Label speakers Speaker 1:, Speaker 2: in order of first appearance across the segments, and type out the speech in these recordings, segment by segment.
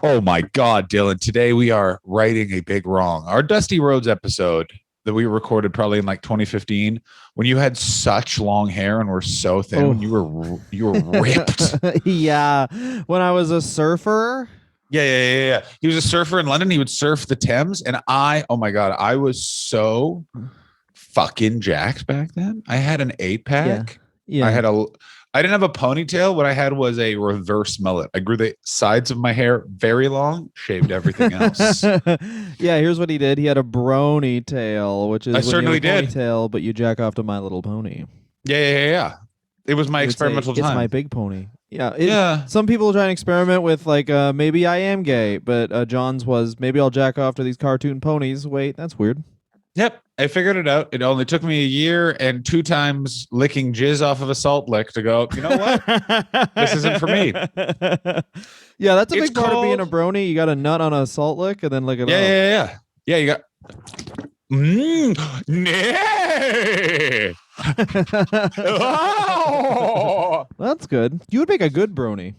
Speaker 1: Oh my God, Dylan. Today we are righting a big wrong. Our Dusty Rhodes episode that we recorded probably in like 2015, when you had such long hair and were so thin, when
Speaker 2: Oh,
Speaker 1: you were ripped.
Speaker 2: yeah. When I was a surfer.
Speaker 1: Yeah. He was a surfer in London. He would surf the Thames. And oh my God, I was so fucking jacked back then. I had an eight
Speaker 2: Yeah.
Speaker 1: pack. I
Speaker 2: Yeah.
Speaker 1: had a, I didn't have a ponytail. What I had was a reverse mullet. I grew the sides of my hair very long, shaved everything else.
Speaker 2: Yeah, here's what he did. He had a brony tail, which
Speaker 1: I
Speaker 2: is when you have
Speaker 1: certainly
Speaker 2: a
Speaker 1: did.
Speaker 2: ponytail, but you jack off to My Little Pony.
Speaker 1: Yeah. It was my
Speaker 2: He would say,
Speaker 1: experimental
Speaker 2: "It's my
Speaker 1: time.
Speaker 2: big pony." Yeah,
Speaker 1: Yeah.
Speaker 2: some people try and experiment with like, maybe I am gay, but John's was maybe I'll jack off to these cartoon ponies. Wait, that's weird.
Speaker 1: Yep. I figured it out. It only took me a year and 2 times licking jizz off of a salt lick to go, you know what? This isn't for me.
Speaker 2: Yeah, that's a
Speaker 1: It's
Speaker 2: big part of being a
Speaker 1: called.
Speaker 2: brony. You got a nut on a salt lick and then lick it
Speaker 1: Yeah,
Speaker 2: off.
Speaker 1: yeah, yeah. Yeah, you got. Nay. Oh!
Speaker 2: That's good. You would make a good brony.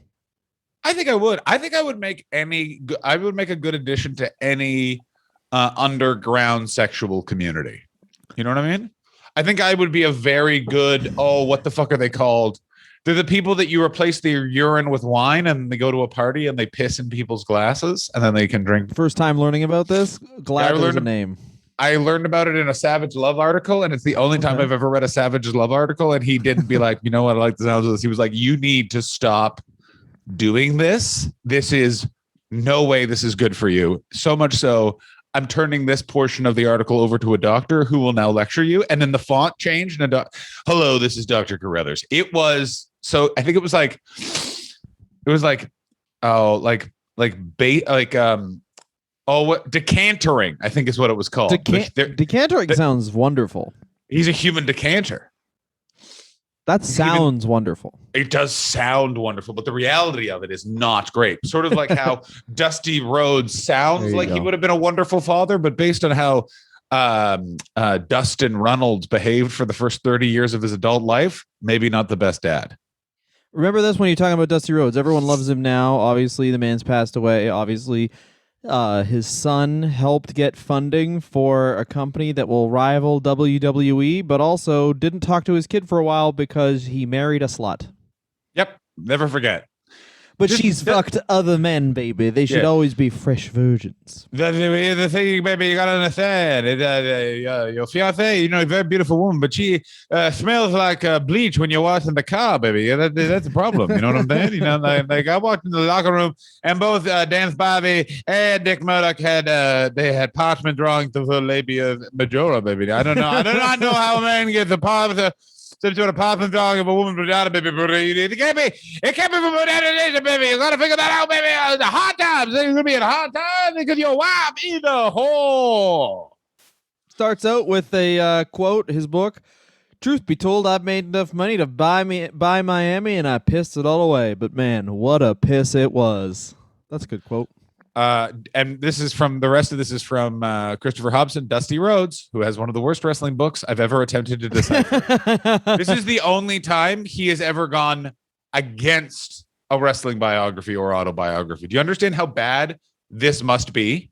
Speaker 1: I think I would. I think I would make any. I would make a good addition to any underground sexual community. You know what I mean? I think I would be a very good. Oh, what the fuck are they called? They're the people that you replace their urine with wine, and they go to a party and they piss in people's glasses, and then they can drink.
Speaker 2: First time learning about this. Glad there's a name.
Speaker 1: I learned about it in a Savage Love article, and it's the only time
Speaker 2: Okay.
Speaker 1: I've ever read a Savage Love article. And he didn't be like, you know what, I like the sounds of this. He was like, you need to stop doing this. This is no way this is good for you. So much so, I'm turning this portion of the article over to a doctor who will now lecture you. And then the font changed. And hello, this is Dr. Carruthers. It was so. I think it was like, oh, oh, what decantering? I think is what it was called.
Speaker 2: Decantering sounds wonderful.
Speaker 1: He's a human decanter.
Speaker 2: That sounds wonderful.
Speaker 1: It does sound wonderful, but the reality of it is not great. Sort of like how Dusty Rhodes sounds like he would have been a wonderful father, but based on how Dustin Runnels behaved for the first 30 years of his adult life, maybe not the best dad.
Speaker 2: Remember this when you're talking about Dusty Rhodes. Everyone loves him now. Obviously, the man's passed away. Obviously, his son helped get funding for a company that will rival WWE, but also didn't talk to his kid for a while because he married a slut.
Speaker 1: Yep. Never forget.
Speaker 2: But she's fucked other men, baby. They should always be fresh virgins.
Speaker 1: The thing, baby, you gotta understand. Your fiance, a very beautiful woman, but she smells like bleach when you're washing the car, baby. That's a problem. You know what I'm saying? Like I walked into the locker room and both Dan Spivey and Dick Murdoch they had parchment drawings of her labia majora, baby. I don't know. I do not know how a man gets a parchment. Some sort of parchment drawing of a woman vagina, baby. It can't be from vagina, baby. You gotta figure that out, baby. The hard times. It's gonna be a hard time because your wife is a whore.
Speaker 2: Starts out with a quote, his book. Truth be told, I've made enough money to buy Miami, and I pissed it all away. But man, what a piss it was. That's a good quote.
Speaker 1: And this is from Christopher Hobson, Dusty Rhodes, who has one of the worst wrestling books I've ever attempted to decipher. This is the only time he has ever gone against a wrestling biography or autobiography. Do you understand how bad this must be?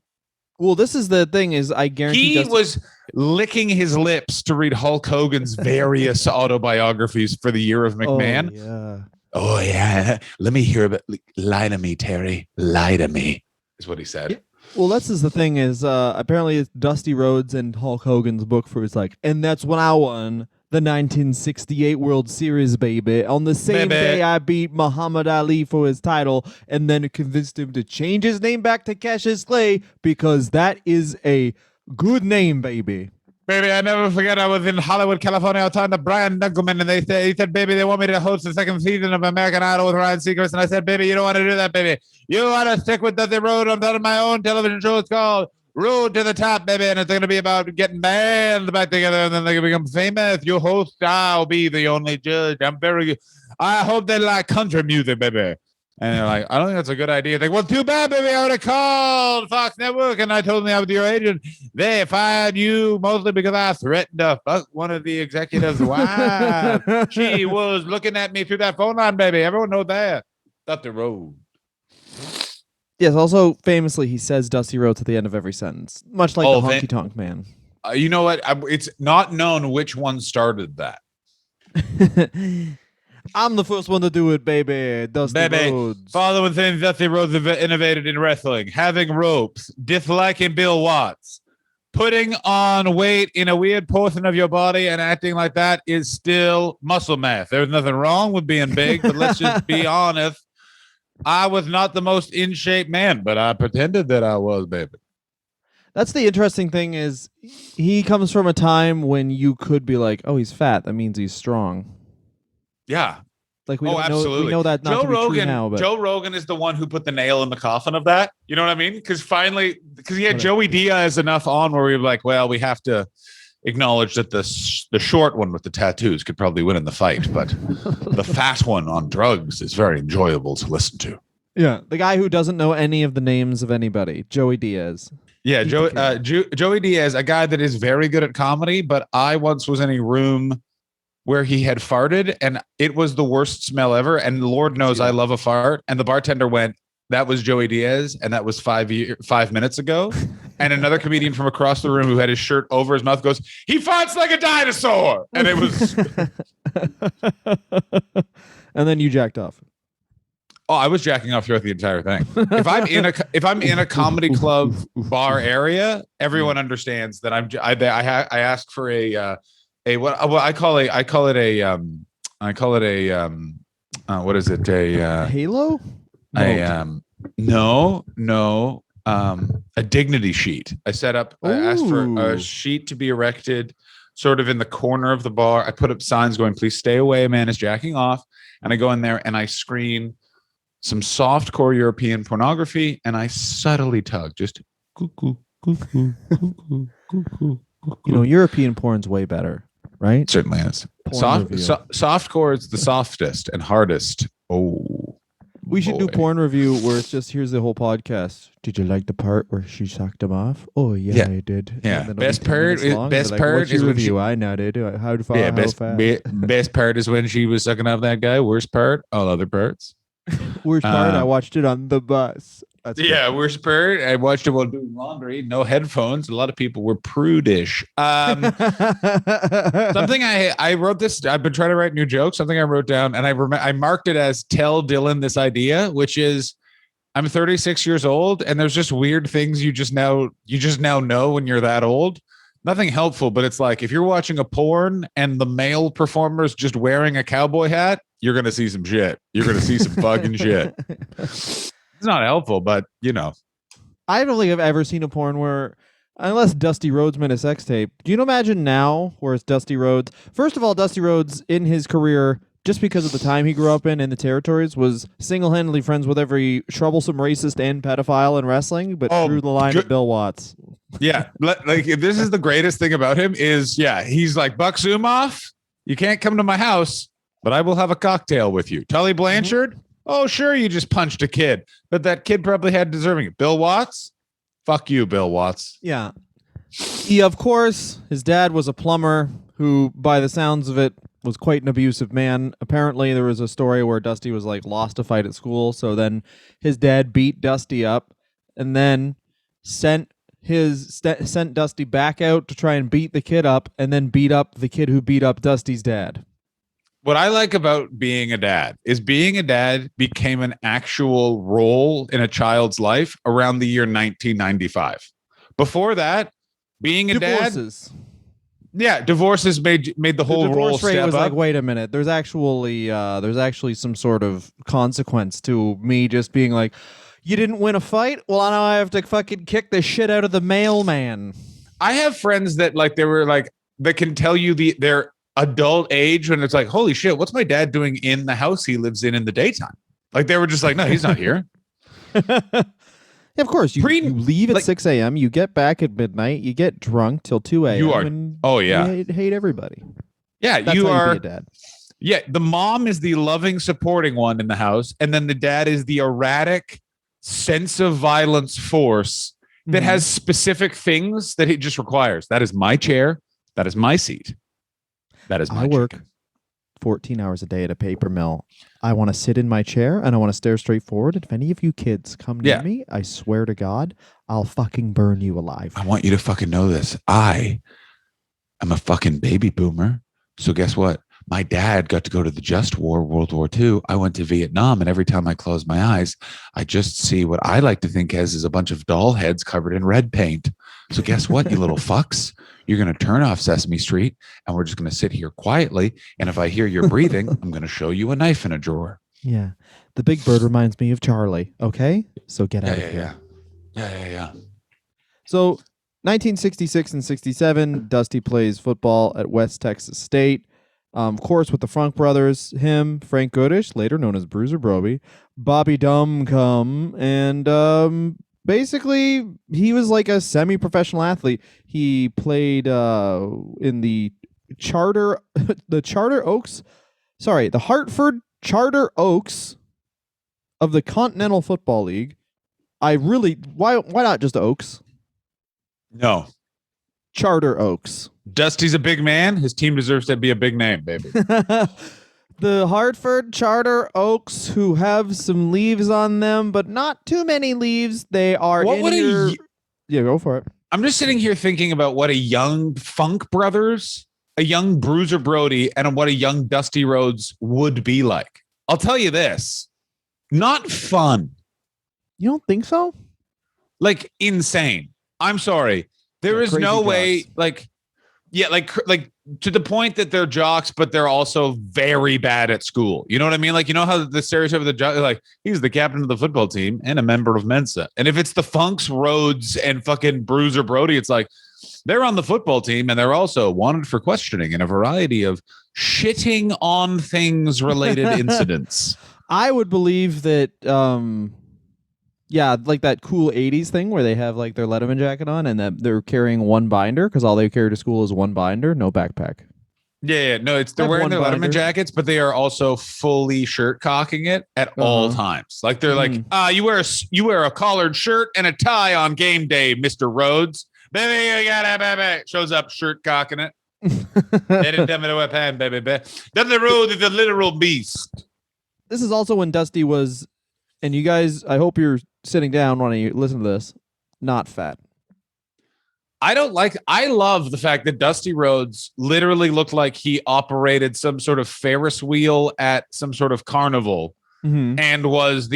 Speaker 2: Well, this is the thing is I guarantee
Speaker 1: he was licking his lips to read Hulk Hogan's various autobiographies for the year of McMahon. Oh, yeah. Let me hear about lie to me, Terry. Lie to me. Is what he said.
Speaker 2: Yeah. Well, this is the thing is apparently it's Dusty Rhodes and Hulk Hogan's book for it's like, and that's when I won the 1968 World Series, baby. On the same day I beat Muhammad Ali for his title and then convinced him to change his name back to Cassius Clay because that is a good name, baby.
Speaker 1: Baby, I never forget I was in Hollywood, California. I was talking to Brian Dunkelman, and he said, baby, they want me to host the second season of American Idol with Ryan Seacrest. And I said, baby, you don't want to do that, baby. You want to stick with Dusty Road. I'm starting my own television show. It's called Road to the Top, baby. And it's going to be about getting bands back together, and then they can become famous. Your host, I'll be the only judge. I hope they like country music, baby. And they're like, I don't think that's a good idea. They're like, well, too bad, baby. I would have called Fox Network and I told them I was your agent. They fired you mostly because I threatened to fuck one of the executives' wives. She was looking at me through that phone line, baby. Everyone knows that. Dr. Road.
Speaker 2: Yes, also famously, he says Dusty Rhodes at the end of every sentence, much like the Honky Tonk Man.
Speaker 1: You know what? It's not known which one started that.
Speaker 2: I'm the first one to do it, baby. Dusty Rhodes.
Speaker 1: Following things Dusty Rhodes innovated in wrestling, having ropes, disliking Bill Watts, putting on weight in a weird portion of your body and acting like that is still muscle mass. There's nothing wrong with being big, but let's just be honest. I was not the most in shape man, but I pretended that I was, baby.
Speaker 2: That's the interesting thing is he comes from a time when you could be like, oh, he's fat. That means he's strong.
Speaker 1: Yeah.
Speaker 2: Like we know that not
Speaker 1: Joe
Speaker 2: to be
Speaker 1: Rogan,
Speaker 2: true now, but
Speaker 1: Joe Rogan is the one who put the nail in the coffin of that. You know what I mean? Because he had Joey Diaz enough on where we were like, well, we have to acknowledge that the short one with the tattoos could probably win in the fight, but the fat one on drugs is very enjoyable to listen to.
Speaker 2: Yeah, the guy who doesn't know any of the names of anybody, Joey Diaz.
Speaker 1: Yeah, Joey Diaz, a guy that is very good at comedy, but I once was in a room where he had farted and it was the worst smell ever. And Lord knows I love a fart. And the bartender went, that was Joey Diaz. And that was 5 minutes ago. And another comedian from across the room who had his shirt over his mouth goes, he farts like a dinosaur. And it was.
Speaker 2: And then you jacked off.
Speaker 1: Oh, I was jacking off throughout the entire thing. If I'm in a comedy club bar area, everyone understands that I ask for a what is it? A
Speaker 2: Halo?
Speaker 1: A dignity sheet. I set up. I asked for a sheet to be erected, sort of in the corner of the bar. I put up signs going, "Please stay away, a man is jacking off." And I go in there and I screen some softcore European pornography, and I subtly tug, just cuckoo, cuckoo, cuckoo, cuckoo.
Speaker 2: You know, European porn's way better, right?
Speaker 1: It certainly is. Softcore is the softest and hardest. Oh,
Speaker 2: we should do porn review where it's just here's the whole podcast. Did you like the part where she sucked him off? Oh yeah, I did.
Speaker 1: Yeah, best part is when she.
Speaker 2: I nodded. How far?
Speaker 1: Yeah, best part is when she was sucking off that guy. Worst part, all other parts.
Speaker 2: Worst part, I watched it on the bus.
Speaker 1: Worst part, I watched it while doing laundry. No headphones. A lot of people were prudish. Something I wrote this. I've been trying to write new jokes. Something I wrote down, and I marked it as "Tell Dylan this idea," which is, I'm 36 years old, and there's just weird things you just now know when you're that old. Nothing helpful, but it's like if you're watching a porn and the male performer's just wearing a cowboy hat, you're going to see some shit. You're going to see some fucking shit. It's not helpful, but you know.
Speaker 2: I don't think I've ever seen a porn where, unless Dusty Rhodes made a sex tape. Do you imagine now where it's Dusty Rhodes? First of all, Dusty Rhodes in his career, just because of the time he grew up in the territories, was single-handedly friends with every troublesome racist and pedophile in wrestling, but drew the line at Bill Watts.
Speaker 1: Yeah, like this is the greatest thing about him is, he's like, Buck Zumhofe, you can't come to my house, but I will have a cocktail with you. Tully Blanchard, oh, sure, you just punched a kid, but that kid probably had deserving it. Bill Watts, fuck you, Bill Watts.
Speaker 2: Yeah. He, of course, his dad was a plumber who, by the sounds of it, was quite an abusive man. Apparently, there was a story where Dusty was like lost a fight at school, so then his dad beat Dusty up and then sent Dusty back out to try and beat the kid up, and then beat up the kid who beat up Dusty's dad.
Speaker 1: What I like about being a dad is being a dad became an actual role in a child's life around the year 1995. Before that, being a
Speaker 2: Divorces.
Speaker 1: dad, divorces made the whole role
Speaker 2: step
Speaker 1: step
Speaker 2: was
Speaker 1: up.
Speaker 2: Like, wait a minute, there's actually some sort of consequence to me just being like, you didn't win a fight? Well, now I have to fucking kick the shit out of the mailman.
Speaker 1: I have friends that that can tell you their adult age when it's like, holy shit, what's my dad doing in the house he lives in the daytime? Like they were just like, no, he's not here.
Speaker 2: Of course, you leave at 6 a.m., you get back at midnight, you get drunk till 2 a.m.
Speaker 1: You are,
Speaker 2: you hate everybody.
Speaker 1: Yeah,
Speaker 2: that's
Speaker 1: you
Speaker 2: how
Speaker 1: are.
Speaker 2: You be a dad.
Speaker 1: Yeah, the mom is the loving, supporting one in the house, and then the dad is the erratic, sense of violence force that has specific things that he just requires. That is my chair. That is my seat. That is my
Speaker 2: I work 14 hours a day at a paper mill. I want to sit in my chair and I want to stare straight forward. And if any of you kids come near
Speaker 1: Yeah.
Speaker 2: me, I swear to God, I'll fucking burn you alive.
Speaker 1: I want you to fucking know this. I am a fucking baby boomer. So guess what? My dad got to go to the Just War, World War II. I went to Vietnam, and every time I close my eyes, I just see what I like to think as is a bunch of doll heads covered in red paint. So guess what, you little fucks? You're going to turn off Sesame Street, and we're just going to sit here quietly. And if I hear you're breathing, I'm going to show you a knife in a drawer.
Speaker 2: Yeah. The big bird reminds me of Charlie. Okay? So get out of here.
Speaker 1: Yeah.
Speaker 2: So 1966 and 67, Dusty plays football at West Texas State. Of course, with the Funk brothers, him, Frank Goodish, later known as Bruiser Brody, Bobby Dumcum, and basically he was like a semi-professional athlete. He played in the Hartford Charter Oaks of the Continental Football League. Why not just Oaks?
Speaker 1: No.
Speaker 2: Charter Oaks.
Speaker 1: Dusty's a big man. His team deserves to be a big name, baby.
Speaker 2: The Hartford Charter Oaks, who have some leaves on them, but not too many leaves. They are Yeah, go for it.
Speaker 1: I'm just sitting here thinking about what a young Funk Brothers, a young Bruiser Brody, and what a young Dusty Rhodes would be like. I'll tell you this. Not fun.
Speaker 2: You don't think so?
Speaker 1: Like insane. I'm sorry. There is no way, like to the point that they're jocks, but they're also very bad at school. You know what I mean? Like, you know how the stereotype of the jock, like, he's the captain of the football team and a member of Mensa. And if it's the Funks, Rhodes, and fucking Bruiser Brody, it's like they're on the football team and they're also wanted for questioning in a variety of shitting on things related incidents.
Speaker 2: I would believe that yeah, like that cool 80s thing where they have like their Letterman jacket on and that they're carrying one binder because all they carry to school is one binder, no backpack.
Speaker 1: Yeah, no, they're wearing their Letterman jackets, but they are also fully shirt cocking it at all times. Like they're like, you wear a collared shirt and a tie on game day, Mr. Rhodes. Baby, you got it, baby. Shows up, shirt cocking it. They didn't tell me to whip hand, baby. Dudley Rhodes is a literal beast.
Speaker 2: This is also when Dusty was, and you guys, I hope you're sitting down when you listen to this, not fat.
Speaker 1: I love the fact that Dusty Rhodes literally looked like he operated some sort of Ferris wheel at some sort of carnival and was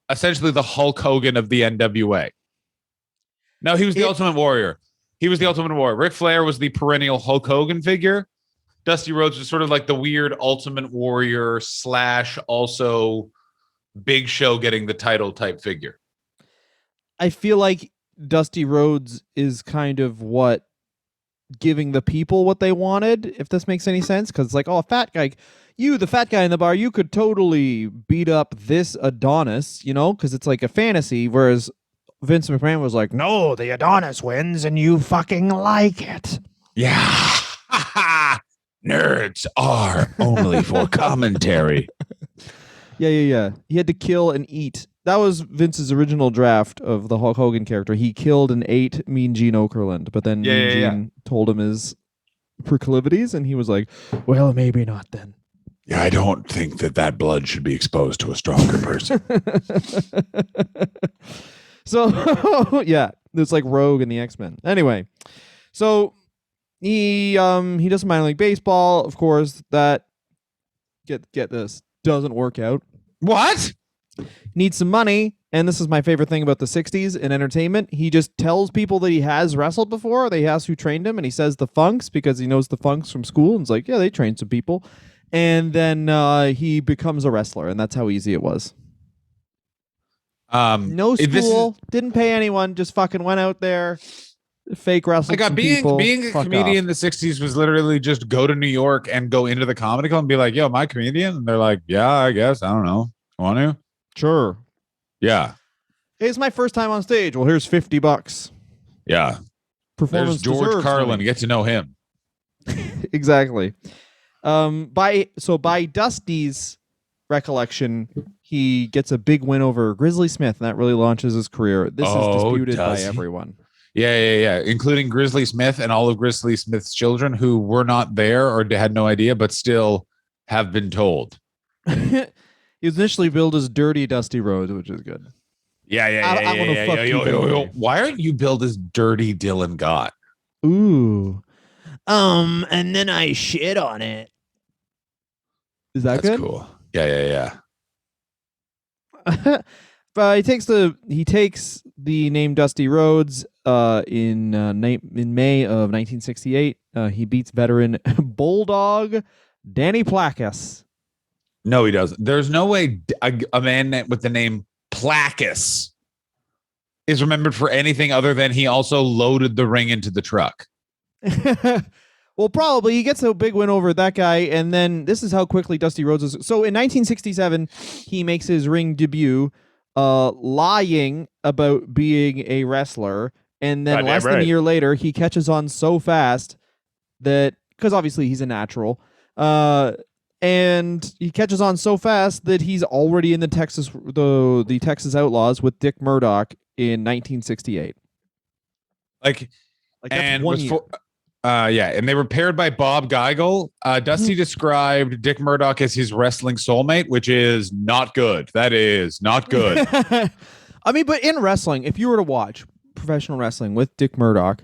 Speaker 1: essentially the Hulk Hogan of the NWA. No, he was the Ultimate Warrior. He was the Ultimate Warrior. Ric Flair was the perennial Hulk Hogan figure. Dusty Rhodes was sort of like the weird Ultimate Warrior / also Big Show getting the title type figure.
Speaker 2: I feel like Dusty Rhodes is kind of what giving the people what they wanted, if this makes any sense. Because it's like, oh, a fat guy, the fat guy in the bar, you could totally beat up this Adonis, because it's like a fantasy. Whereas Vince McMahon was like, no, the Adonis wins and you fucking like it.
Speaker 1: Yeah. Nerds are only for commentary.
Speaker 2: Yeah. He had to kill and eat. That was Vince's original draft of the Hulk Hogan character. He killed and ate Mean Gene Okerlund, but then Mean Gene told him his proclivities, and he was like, well, maybe not then.
Speaker 1: Yeah, I don't think that blood should be exposed to a stronger person.
Speaker 2: So, yeah, it's like Rogue in the X-Men. Anyway, so he does minor league baseball. Of course, that, get this, doesn't work out.
Speaker 1: What?
Speaker 2: Needs some money, and this is my favorite thing about the 60s in entertainment. He just tells people that he has wrestled before, that he has who trained him, and he says the Funks because he knows the Funks from school, and it's like, yeah, they trained some people. And then he becomes a wrestler, and that's how easy it was. No school, didn't pay anyone, just fucking went out there, fake wrestled some people.
Speaker 1: Being a comedian in the 60s was literally just go to New York and go into the comedy club and be like, yo, am I a comedian? And they're like, yeah, I guess. I don't know. Want to?
Speaker 2: Sure.
Speaker 1: Yeah.
Speaker 2: It's my first time on stage. Well, here's $50.
Speaker 1: Yeah.
Speaker 2: Performance.
Speaker 1: There's George Carlin. Get to know him.
Speaker 2: Exactly. By Dusty's recollection, he gets a big win over Grizzly Smith, and that really launches his career. This is disputed by everyone.
Speaker 1: Yeah. Including Grizzly Smith and all of Grizzly Smith's children who were not there or had no idea, but still have been told.
Speaker 2: He was initially billed as Dirty Dusty Rhodes, which is good.
Speaker 1: Yeah.
Speaker 2: I wanna fuck you, baby.
Speaker 1: Why aren't you billed as Dirty Dylan Gott?
Speaker 2: Ooh. And then I shit on it. Is that
Speaker 1: That's
Speaker 2: good?
Speaker 1: cool. Yeah.
Speaker 2: But he takes the name Dusty Rhodes in May of 1968. He beats veteran Bulldog Danny Placas.
Speaker 1: No, he doesn't. There's no way a man with the name Placas is remembered for anything other than he also loaded the ring into the truck.
Speaker 2: Well, probably he gets a big win over that guy, and then this is how quickly Dusty Rhodes is. So in 1967, he makes his ring debut, lying about being a wrestler, and then less than a year later, he catches on so fast that, because obviously he's a natural, and he catches on so fast that he's already in the Texas Outlaws with Dick Murdoch in 1968.
Speaker 1: Like
Speaker 2: that's
Speaker 1: and
Speaker 2: 1 year.
Speaker 1: And they were paired by Bob Geigel. Dusty described Dick Murdoch as his wrestling soulmate, which is not good. That is not good.
Speaker 2: I mean, but in wrestling, if you were to watch professional wrestling with Dick Murdoch,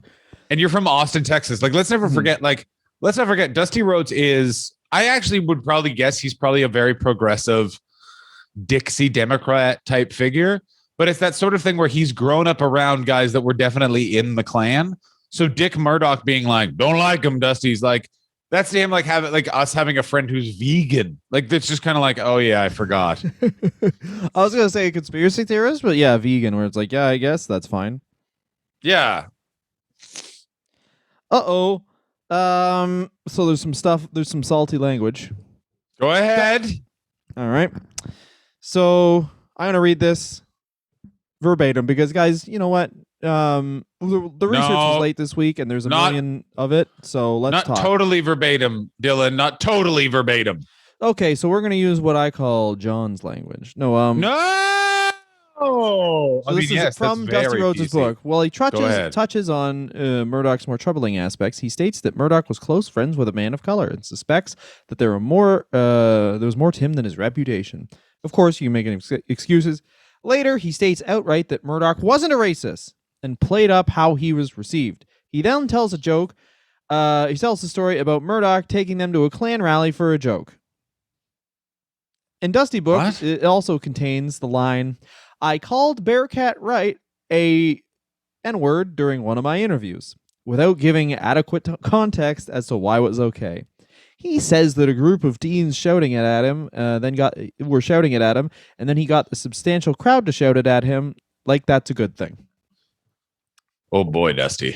Speaker 1: and you're from Austin, Texas, like let's not forget Dusty Rhodes is, I actually would probably guess he's probably a very progressive Dixie Democrat type figure, but it's that sort of thing where he's grown up around guys that were definitely in the Klan. So Dick Murdoch being like, don't like him, Dusty's like, that's to him like us having a friend who's vegan. Like that's just kind of like, oh yeah, I forgot.
Speaker 2: I was gonna say a conspiracy theorist, but yeah, vegan, where it's like, yeah, I guess that's fine.
Speaker 1: Yeah.
Speaker 2: So there's some salty language.
Speaker 1: Go ahead.
Speaker 2: All right. So I'm gonna read this verbatim because, guys, you know what? The research was late this week, and there's a million of it. So let's talk.
Speaker 1: Not totally verbatim, Dylan. Not totally verbatim.
Speaker 2: Okay, so we're gonna use what I call John's language. No.
Speaker 1: So
Speaker 2: this is from Dusty Rhodes' book. Well, he touches on Murdoch's more troubling aspects. He states that Murdoch was close friends with a man of color and suspects that there was more to him than his reputation. Of course, you can make excuses. Later, he states outright that Murdoch wasn't a racist and played up how he was received. He then tells a joke. He tells the story about Murdoch taking them to a Klan rally for a joke. In Dusty Book, it also contains the line, I called Bearcat Wright a N-word during one of my interviews, without giving adequate context as to why it was okay. He says that a group of teens shouting it at him, were shouting it at him, and then he got the substantial crowd to shout it at him, like that's a good thing.
Speaker 1: Oh boy, Dusty.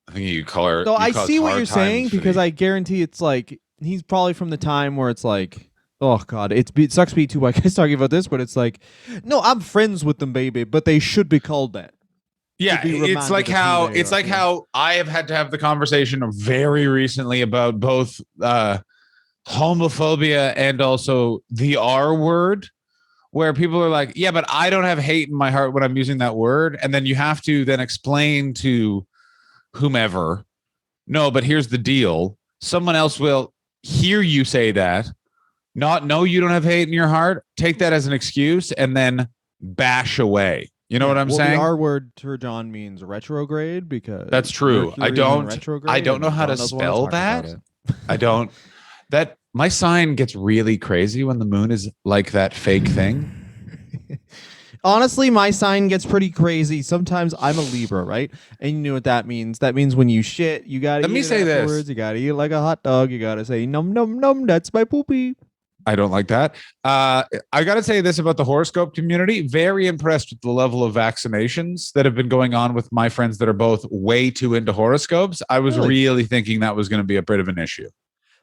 Speaker 1: I think you call her.
Speaker 2: So I see what you're saying, because I guarantee it's like he's probably from the time where it's like, oh god, it sucks to be two white guys talking about this, but it's like, no, I'm friends with them, baby, but they should be called that.
Speaker 1: Yeah, it's like how I have had to have the conversation very recently about both homophobia and also the R word, where people are like, yeah, but I don't have hate in my heart when I'm using that word. And then you have to then explain to whomever, no, but here's the deal. Someone else will hear you say that, not know you don't have hate in your heart, take that as an excuse, and then bash away. You know what I'm saying?
Speaker 2: The R word for John means retrograde, because
Speaker 1: that's true. I don't know how to spell that. My sign gets really crazy when the moon is like that fake thing.
Speaker 2: Honestly, my sign gets pretty crazy. Sometimes I'm a Libra, right? And you know what that means? That means when you shit, you gotta eat it afterwards. You gotta eat it like a hot dog. You gotta say num num num. That's my poopy.
Speaker 1: I don't like that. I got to say this about the horoscope community. Very impressed with the level of vaccinations that have been going on with my friends that are both way too into horoscopes. I was really thinking that was going to be a bit of an issue.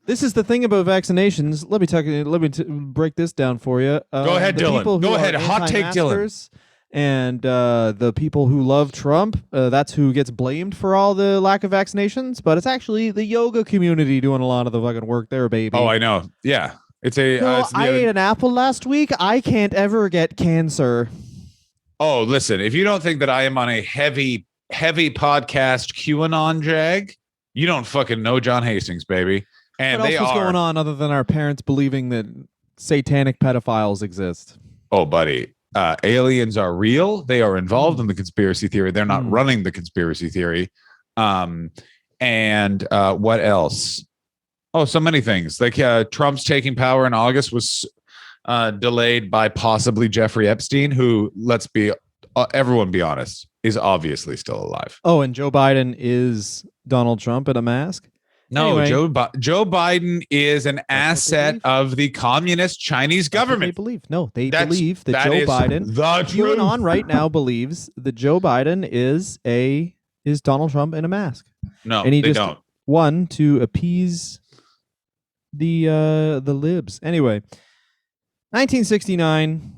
Speaker 2: This is the thing about vaccinations. Let me break this down for you.
Speaker 1: Go ahead, Dylan. Go ahead. Hot take, Dylan.
Speaker 2: And the people who love Trump, that's who gets blamed for all the lack of vaccinations. But it's actually the yoga community doing a lot of the fucking work there, baby.
Speaker 1: Oh, I know. Yeah.
Speaker 2: I ate an apple last week. I can't ever get cancer.
Speaker 1: Oh, listen, if you don't think that I am on a heavy podcast QAnon jag, you don't fucking know John Hastings, baby. And
Speaker 2: what else was going on other than our parents believing that satanic pedophiles exist.
Speaker 1: Oh, buddy. Aliens are real. They are involved in the conspiracy theory. They're not running the conspiracy theory. And what else? Oh, so many things. Like Trump's taking power in August was delayed by possibly Jeffrey Epstein, who, let's be everyone be honest, is obviously still alive.
Speaker 2: Oh, and Joe Biden is Donald Trump in a mask?
Speaker 1: No,
Speaker 2: Anyway,
Speaker 1: Joe Biden is an asset of the communist Chinese government.
Speaker 2: They believe. No, they believe that Joe Biden,
Speaker 1: the
Speaker 2: QAnon right now believes that Joe Biden is Donald Trump in a mask.
Speaker 1: No,
Speaker 2: and he
Speaker 1: they
Speaker 2: just
Speaker 1: don't.
Speaker 2: won to appease the libs. Anyway, 1969.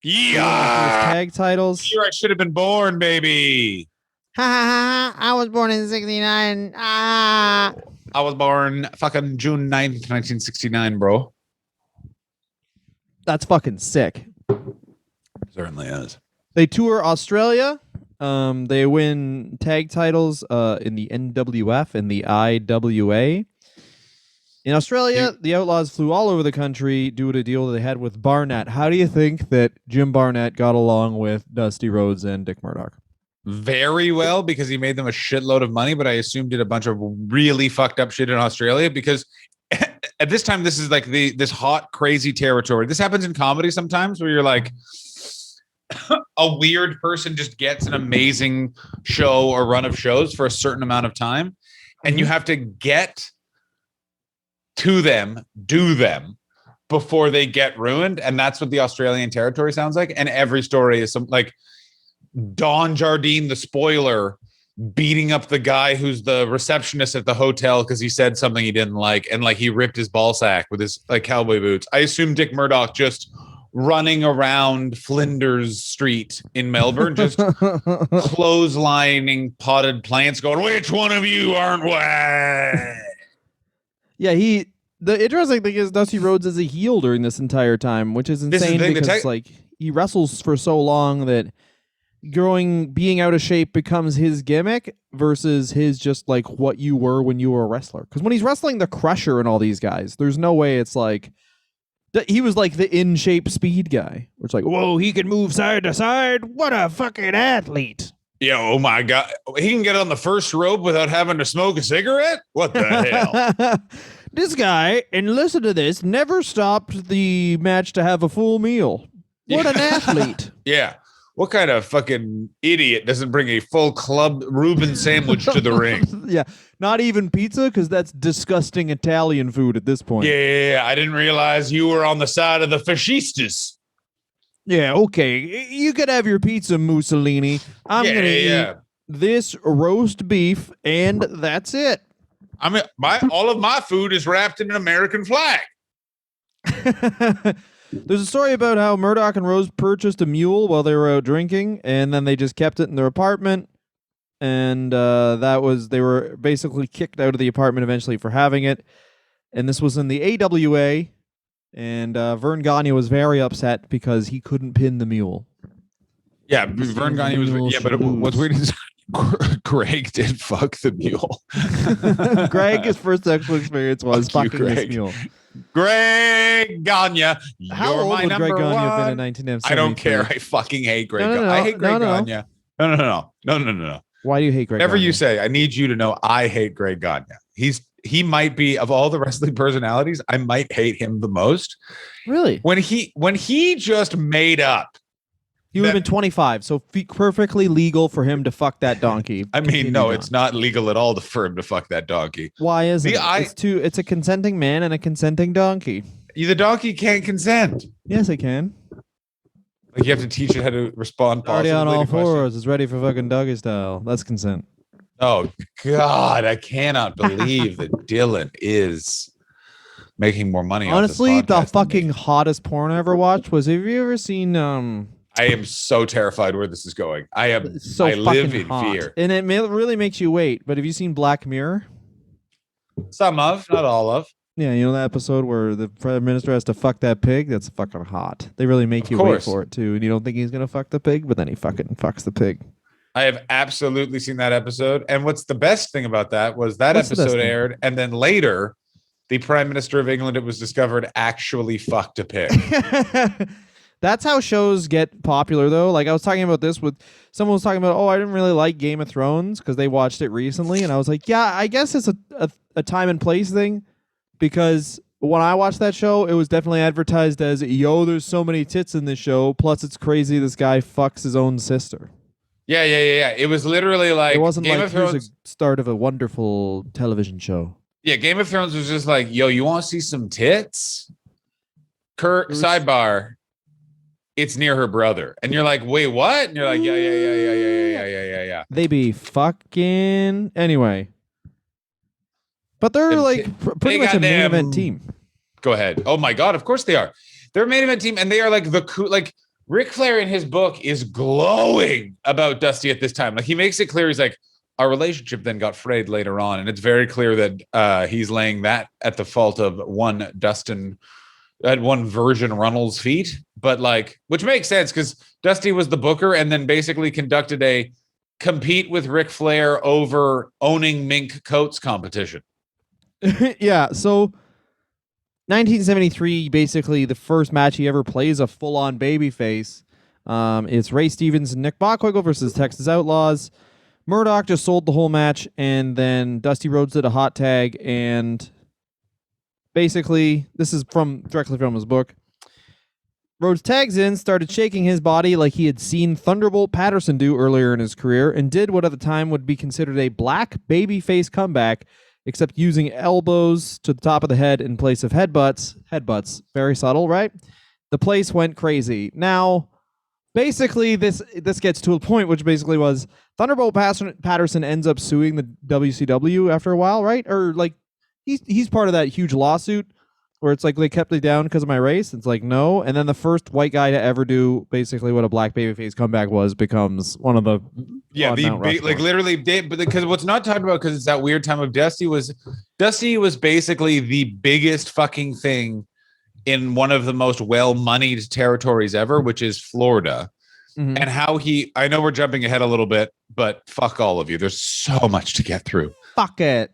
Speaker 1: Yeah.
Speaker 2: Tag titles.
Speaker 1: Here I should have been born, baby.
Speaker 2: Ha ha ha! I was born in '69. Ah.
Speaker 1: I was born fucking June 9th, 1969, bro.
Speaker 2: That's fucking sick.
Speaker 1: Certainly is.
Speaker 2: They tour Australia. They win tag titles in the NWF and the IWA. In Australia, the Outlaws flew all over the country due to a deal that they had with Barnett. How do you think that Jim Barnett got along with Dusty Rhodes and Dick Murdoch?
Speaker 1: Very well, because he made them a shitload of money, but I assume did a bunch of really fucked up shit in Australia, because at this time, this is like this hot, crazy territory. This happens in comedy sometimes where you're like, a weird person just gets an amazing show or run of shows for a certain amount of time, and you have to get to them, do them before they get ruined. And that's what the Australian territory sounds like. And every story is some like Don Jardine, the spoiler, beating up the guy who's the receptionist at the hotel because he said something he didn't like, and like he ripped his ball sack with his like cowboy boots. I assume Dick Murdoch just running around Flinders Street in Melbourne, just clotheslining potted plants, going, "Which one of you aren't wet?"
Speaker 2: Yeah, the interesting thing is Dusty Rhodes is a heel during this entire time, which is insane because like he wrestles for so long that being out of shape becomes his gimmick versus his just like what you were when you were a wrestler. Because when he's wrestling the Crusher and all these guys, there's no way it's like he was like the in shape speed guy. Where it's like, whoa, he can move side to side. What a fucking athlete.
Speaker 1: Yeah, oh my God. He can get on the first rope without having to smoke a cigarette? What the hell?
Speaker 2: This guy, and listen to this, never stopped the match to have a full meal. What an athlete.
Speaker 1: Yeah. What kind of fucking idiot doesn't bring a full club Reuben sandwich to the ring?
Speaker 2: Yeah. Not even pizza, because that's disgusting Italian food at this point.
Speaker 1: Yeah, I didn't realize you were on the side of the fascistas.
Speaker 2: Yeah, okay. You could have your pizza, Mussolini. I'm going to eat this roast beef, and that's it.
Speaker 1: I mean, all of my food is wrapped in an American flag.
Speaker 2: There's a story about how Murdoch and Rose purchased a mule while they were out drinking, and then they just kept it in their apartment. And they were basically kicked out of the apartment eventually for having it. And this was in the AWA. And Vern Gagne was very upset because he couldn't pin the mule.
Speaker 1: Yeah, Vern Gagne was. Yeah, but what's weird is Greg did fuck the mule.
Speaker 2: Greg, his first sexual experience was fucking this mule.
Speaker 1: Greg Gagne,
Speaker 2: How old would Greg Gagne have been in 1973?
Speaker 1: I don't care. I fucking hate Greg Gagne. I hate Greg Gagne. No.
Speaker 2: Why do you hate Greg
Speaker 1: Whatever
Speaker 2: Gagne?
Speaker 1: you say, I need you to know I hate Greg Gagne. He might be, of all the wrestling personalities, I might hate him the most.
Speaker 2: Really?
Speaker 1: When he just made up.
Speaker 2: He would have been 25, so perfectly legal for him to fuck that donkey.
Speaker 1: I mean, no, it's not legal at all for him to fuck that donkey.
Speaker 2: Why isn't it? It's a consenting man and a consenting donkey.
Speaker 1: The donkey can't consent.
Speaker 2: Yes, it can.
Speaker 1: Like you have to teach it how to respond
Speaker 2: positively. Already on all fours.
Speaker 1: Questions.
Speaker 2: Is ready for fucking doggy style. That's consent.
Speaker 1: Oh, God. I cannot believe that Dylan is making more money.
Speaker 2: Honestly, the fucking hottest porn I ever watched was, have you ever seen...
Speaker 1: I am so terrified where this is going. I live in fear.
Speaker 2: And it really makes you wait. But have you seen Black Mirror?
Speaker 1: Some of, not all of.
Speaker 2: Yeah, you know that episode where the prime minister has to fuck that pig? That's fucking hot. They really make you wait for it, too. And you don't think he's going to fuck the pig, but then he fucking fucks the pig.
Speaker 1: I have absolutely seen that episode. And what's the best thing about that was that episode aired, and then later the Prime Minister of England, it was discovered, actually fucked a pig.
Speaker 2: That's how shows get popular, though. Like, I was talking about this with someone was talking about, oh, I didn't really like Game of Thrones because they watched it recently. And I was like, yeah, I guess it's a time and place thing, because when I watched that show, it was definitely advertised as, yo, there's so many tits in this show. Plus, it's crazy this guy fucks his own sister.
Speaker 1: Yeah. It was literally like
Speaker 2: it wasn't
Speaker 1: Game
Speaker 2: like
Speaker 1: of Thrones.
Speaker 2: Here's a start of a wonderful television show.
Speaker 1: Yeah, Game of Thrones was just like, yo, you want to see some tits? Kurt, sidebar, it's near her brother. And you're like, wait, what? And you're like, yeah.
Speaker 2: They be fucking anyway. But they're pretty much a main event team.
Speaker 1: Go ahead. Oh my God, of course they are. They're a main event team, and they are like Ric Flair in his book is glowing about Dusty at this time. Like, he makes it clear, he's like, our relationship then got frayed later on, and it's very clear that he's laying that at the fault of one Virgin Runnels' feet. But like, which makes sense because Dusty was the booker and then basically conducted a compete with Ric Flair over owning mink coats competition.
Speaker 2: Yeah, so 1973, basically the first match he ever plays a full-on babyface. It's Ray Stevens and Nick Bockwinkel versus Texas Outlaws. Murdoch just sold the whole match, and then Dusty Rhodes did a hot tag, and basically, this is directly from his book. Rhodes tags in, started shaking his body like he had seen Thunderbolt Patterson do earlier in his career, and did what at the time would be considered a black babyface comeback, except using elbows to the top of the head in place of headbutts. Headbutts, very subtle, right? The place went crazy. Now, basically, this gets to a point, which basically was Thunderbolt Patterson ends up suing the WCW after a while, right? Or like he's part of that huge lawsuit where it's like they kept me down because of my race. It's like, no. And then the first white guy to ever do basically what a black babyface comeback becomes one of the
Speaker 1: literally, but because what's not talked about, because it's that weird time of Dusty was basically the biggest fucking thing in one of the most well-moneyed territories ever, which is Florida. Mm-hmm. And how I know we're jumping ahead a little bit, but fuck all of you. There's so much to get through.
Speaker 2: Fuck it.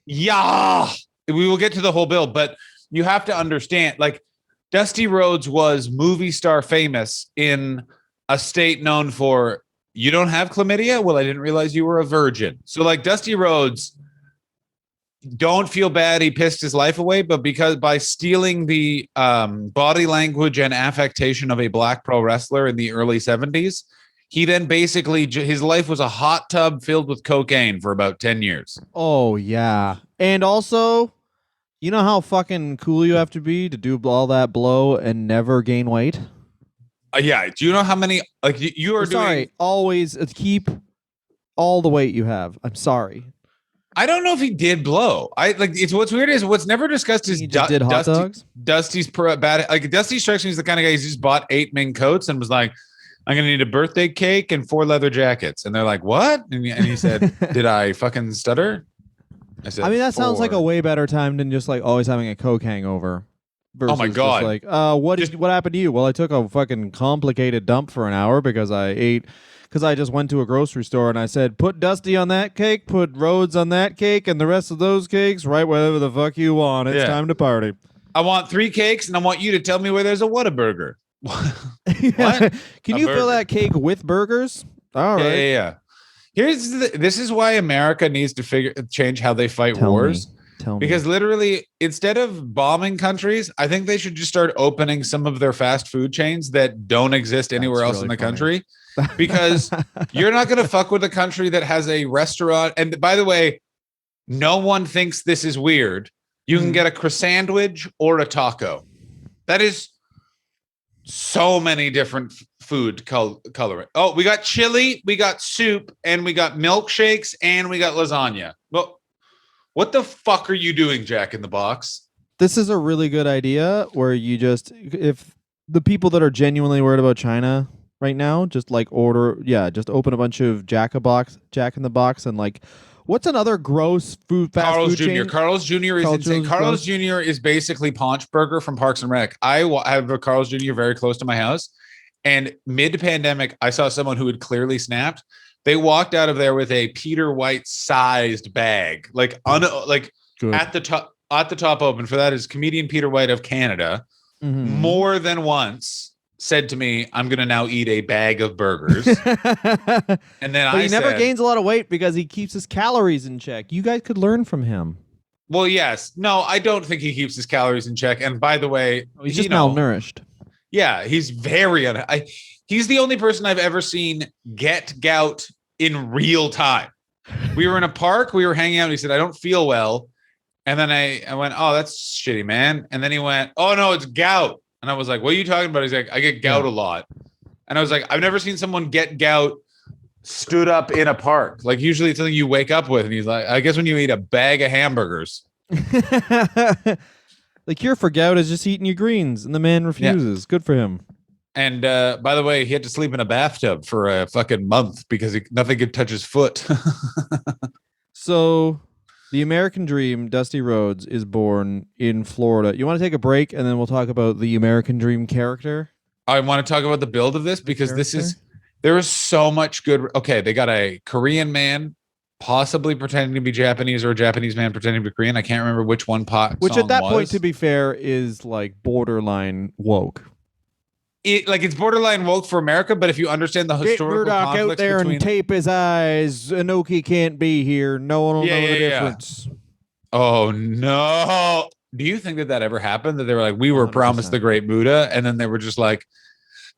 Speaker 1: Yeah. We will get to the whole bill, but you have to understand, like, Dusty Rhodes was movie star famous in a state known for, you don't have chlamydia? Well, I didn't realize you were a virgin. So like Dusty Rhodes, don't feel bad he pissed his life away, but because by stealing the body language and affectation of a black pro wrestler in the early 70s, he then basically, his life was a hot tub filled with cocaine for about 10 years.
Speaker 2: Oh, yeah. And also, you know how fucking cool you have to be to do all that blow and never gain weight?
Speaker 1: Yeah. Do you know how many, like, you are doing...
Speaker 2: Sorry, always keep all the weight you have. I'm sorry.
Speaker 1: I don't know if he did blow. It's what's weird is what's never discussed is
Speaker 2: did hot dogs.
Speaker 1: Dusty's bad. Like, Dusty strikes me as the kind of guy who just bought 8 mink coats and was like, I'm gonna need a birthday cake and 4 leather jackets. And they're like, what? And he said, did I fucking stutter? I said,
Speaker 2: I mean, that sounds like a way better time than just like always having a coke hangover.
Speaker 1: Oh my God!
Speaker 2: Like, what happened to you? Well, I took a fucking complicated dump for an hour because I just went to a grocery store and I said, put Dusty on that cake, put Rhodes on that cake, and the rest of those cakes right wherever the fuck you want. It's time to party.
Speaker 1: I want 3 cakes and I want you to tell me where there's a Whataburger.
Speaker 2: What? Can you fill that cake with burgers? All right.
Speaker 1: Yeah. This is why America needs to change how they fight wars. Because literally, instead of bombing countries, I think they should just start opening some of their fast food chains that don't exist anywhere else in the country. Because you're not going to fuck with a country that has a restaurant. And by the way, no one thinks this is weird. You can get a croissant or a taco. That is so many different food coloring. Oh, we got chili, we got soup, and we got milkshakes, and we got lasagna. Well, what the fuck are you doing, Jack in the Box?
Speaker 2: This is a really good idea where you if the people that are genuinely worried about China right now, just like just open a bunch of Jack in the Box, and like, what's another gross fast food chain?
Speaker 1: Carl's Jr. is insane. Carl's Jr. is basically Paunch Burger from Parks and Rec. I have a Carl's Jr. very close to my house, and mid-pandemic, I saw someone who had clearly snapped. They walked out of there with a Peter White sized bag, at the top. at the top open for that is comedian Peter White of Canada. More than once said to me, I'm going to now eat a bag of burgers. And then
Speaker 2: but he never gains a lot of weight because he keeps his calories in check. You guys could learn from him.
Speaker 1: Well, yes. No, I don't think he keeps his calories in check. And by the way,
Speaker 2: he's just malnourished.
Speaker 1: Yeah, he's very he's the only person I've ever seen get gout in real time. We were in a park, we were hanging out, and he said, I don't feel well. And then I went, oh, that's shitty, man. And then he went, oh, no, it's gout. And I was like, what are you talking about? He's like, I get gout a lot. And I was like, I've never seen someone get gout stood up in a park. Like, usually it's something you wake up with. And he's like, I guess when you eat a bag of hamburgers.
Speaker 2: The cure for gout is just eating your greens. And the man refuses. Yeah. Good for him.
Speaker 1: And by the way, he had to sleep in a bathtub for a fucking month because nothing could touch his foot.
Speaker 2: So... the American Dream, Dusty Rhodes, is born in Florida. You want to take a break, and then we'll talk about the American Dream character?
Speaker 1: I want to talk about the build of this because there is so much good. Okay, they got a Korean man possibly pretending to be Japanese or a Japanese man pretending to be Korean. I can't remember which one
Speaker 2: Which at that point, to be fair, is like borderline woke.
Speaker 1: It's borderline woke for America, but if you understand the historical
Speaker 2: Murdoch
Speaker 1: conflicts
Speaker 2: out there and tape his eyes. Inoki can't be here. No one will know the difference.
Speaker 1: Oh no! Do you think that ever happened? That they were like, we were 100%. Promised the Great Buddha, and then they were just like,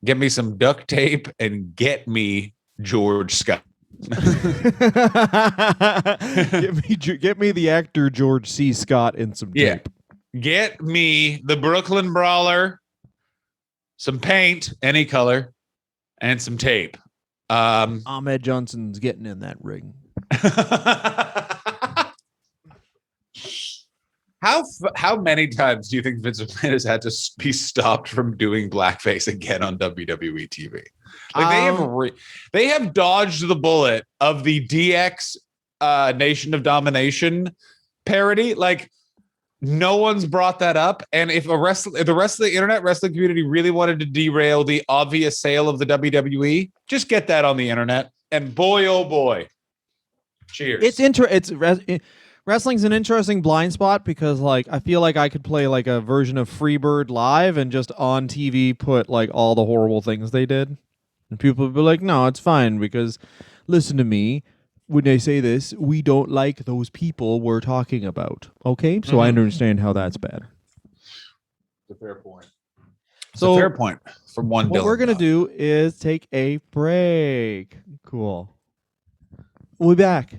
Speaker 1: get me some duct tape and get me George Scott.
Speaker 2: get me the actor George C. Scott and some tape.
Speaker 1: Get me the Brooklyn Brawler. Some paint, any color, and some tape.
Speaker 2: Ahmed Johnson's getting in that ring.
Speaker 1: How many times do you think Vince McMahon has had to be stopped from doing blackface again on WWE TV? Like they have dodged the bullet of the DX Nation of Domination parody. Like, no one's brought that up. And if the rest of the internet wrestling community really wanted to derail the obvious sale of the WWE, just get that on the internet. And boy, oh boy, cheers.
Speaker 2: Wrestling's an interesting blind spot because, like, I feel like I could play like a version of Freebird live and just on TV put like all the horrible things they did, and people would be like, "No, it's fine because listen to me." When they say this, we don't like those people we're talking about. Okay, so I understand how that's bad.
Speaker 1: It's a fair point. It's a fair point from one.
Speaker 2: What we're gonna do is take a break. Cool. We'll be back.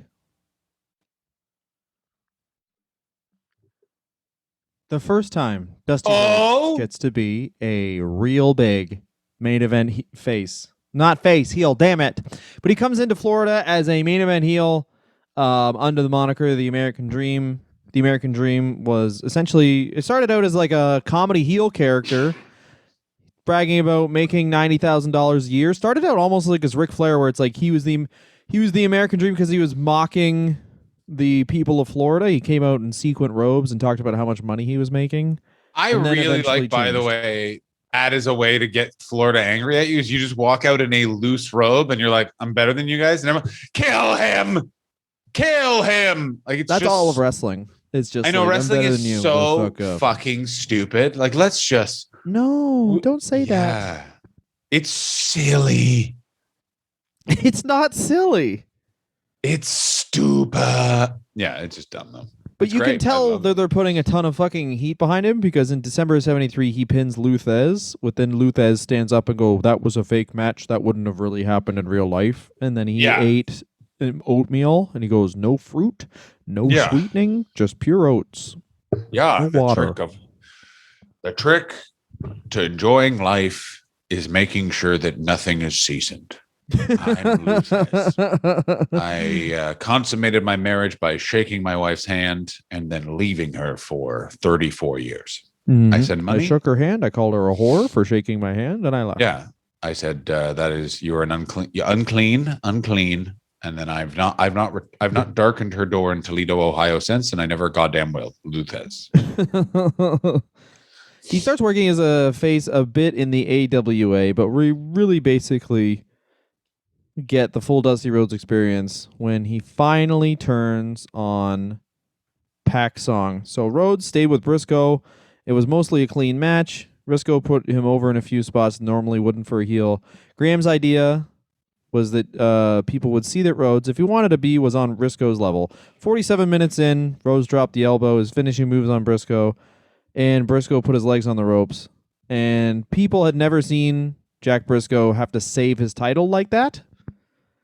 Speaker 2: The first time Dusty Rhodes gets to be a real big main event face. Not face, heel, damn it. But he comes into Florida as a main event heel under the moniker The American Dream. The American Dream was essentially, it started out as like a comedy heel character, bragging about making $90,000 a year. Started out almost like as Ric Flair, where it's like he was the American Dream because he was mocking the people of Florida. He came out in sequin robes and talked about how much money he was making.
Speaker 1: I really like, by the way, that is a way to get Florida angry at you. Is you just walk out in a loose robe and you're like, I'm better than you guys. And everyone, kill him. Like,
Speaker 2: that's just all of wrestling. It's just,
Speaker 1: I know, like, wrestling is so fucking stupid. Like, let's just.
Speaker 2: No, don't say that.
Speaker 1: It's silly.
Speaker 2: It's not silly.
Speaker 1: It's stupid. Yeah, it's just dumb though.
Speaker 2: But you can tell that they're putting a ton of fucking heat behind him because in December of 73, he pins Lou Thesz. But then Lou Thesz stands up and go, that was a fake match. That wouldn't have really happened in real life. And then he ate oatmeal and he goes, no fruit, no sweetening, just pure oats.
Speaker 1: Yeah.
Speaker 2: No water.
Speaker 1: The trick to enjoying life is making sure that nothing is seasoned. I'm Lou Thesz. I consummated my marriage by shaking my wife's hand and then leaving her for 34 years. Mm-hmm. I said, money?
Speaker 2: I shook her hand. I called her a whore for shaking my hand, and I left.
Speaker 1: Yeah, I said that is, you are an unclean. And then I've not darkened her door in Toledo, Ohio since, and I never goddamn will. Lou Thesz.
Speaker 2: He starts working as a face a bit in the AWA, but we really basically get the full Dusty Rhodes experience when he finally turns on Pac Song. So Rhodes stayed with Briscoe. It was mostly a clean match. Briscoe put him over in a few spots normally wouldn't for a heel. Graham's idea was that people would see that Rhodes, if he wanted to be, was on Briscoe's level. 47 minutes in, Rhodes dropped the elbow, his finishing moves on Briscoe, and Briscoe put his legs on the ropes. And people had never seen Jack Briscoe have to save his title like that.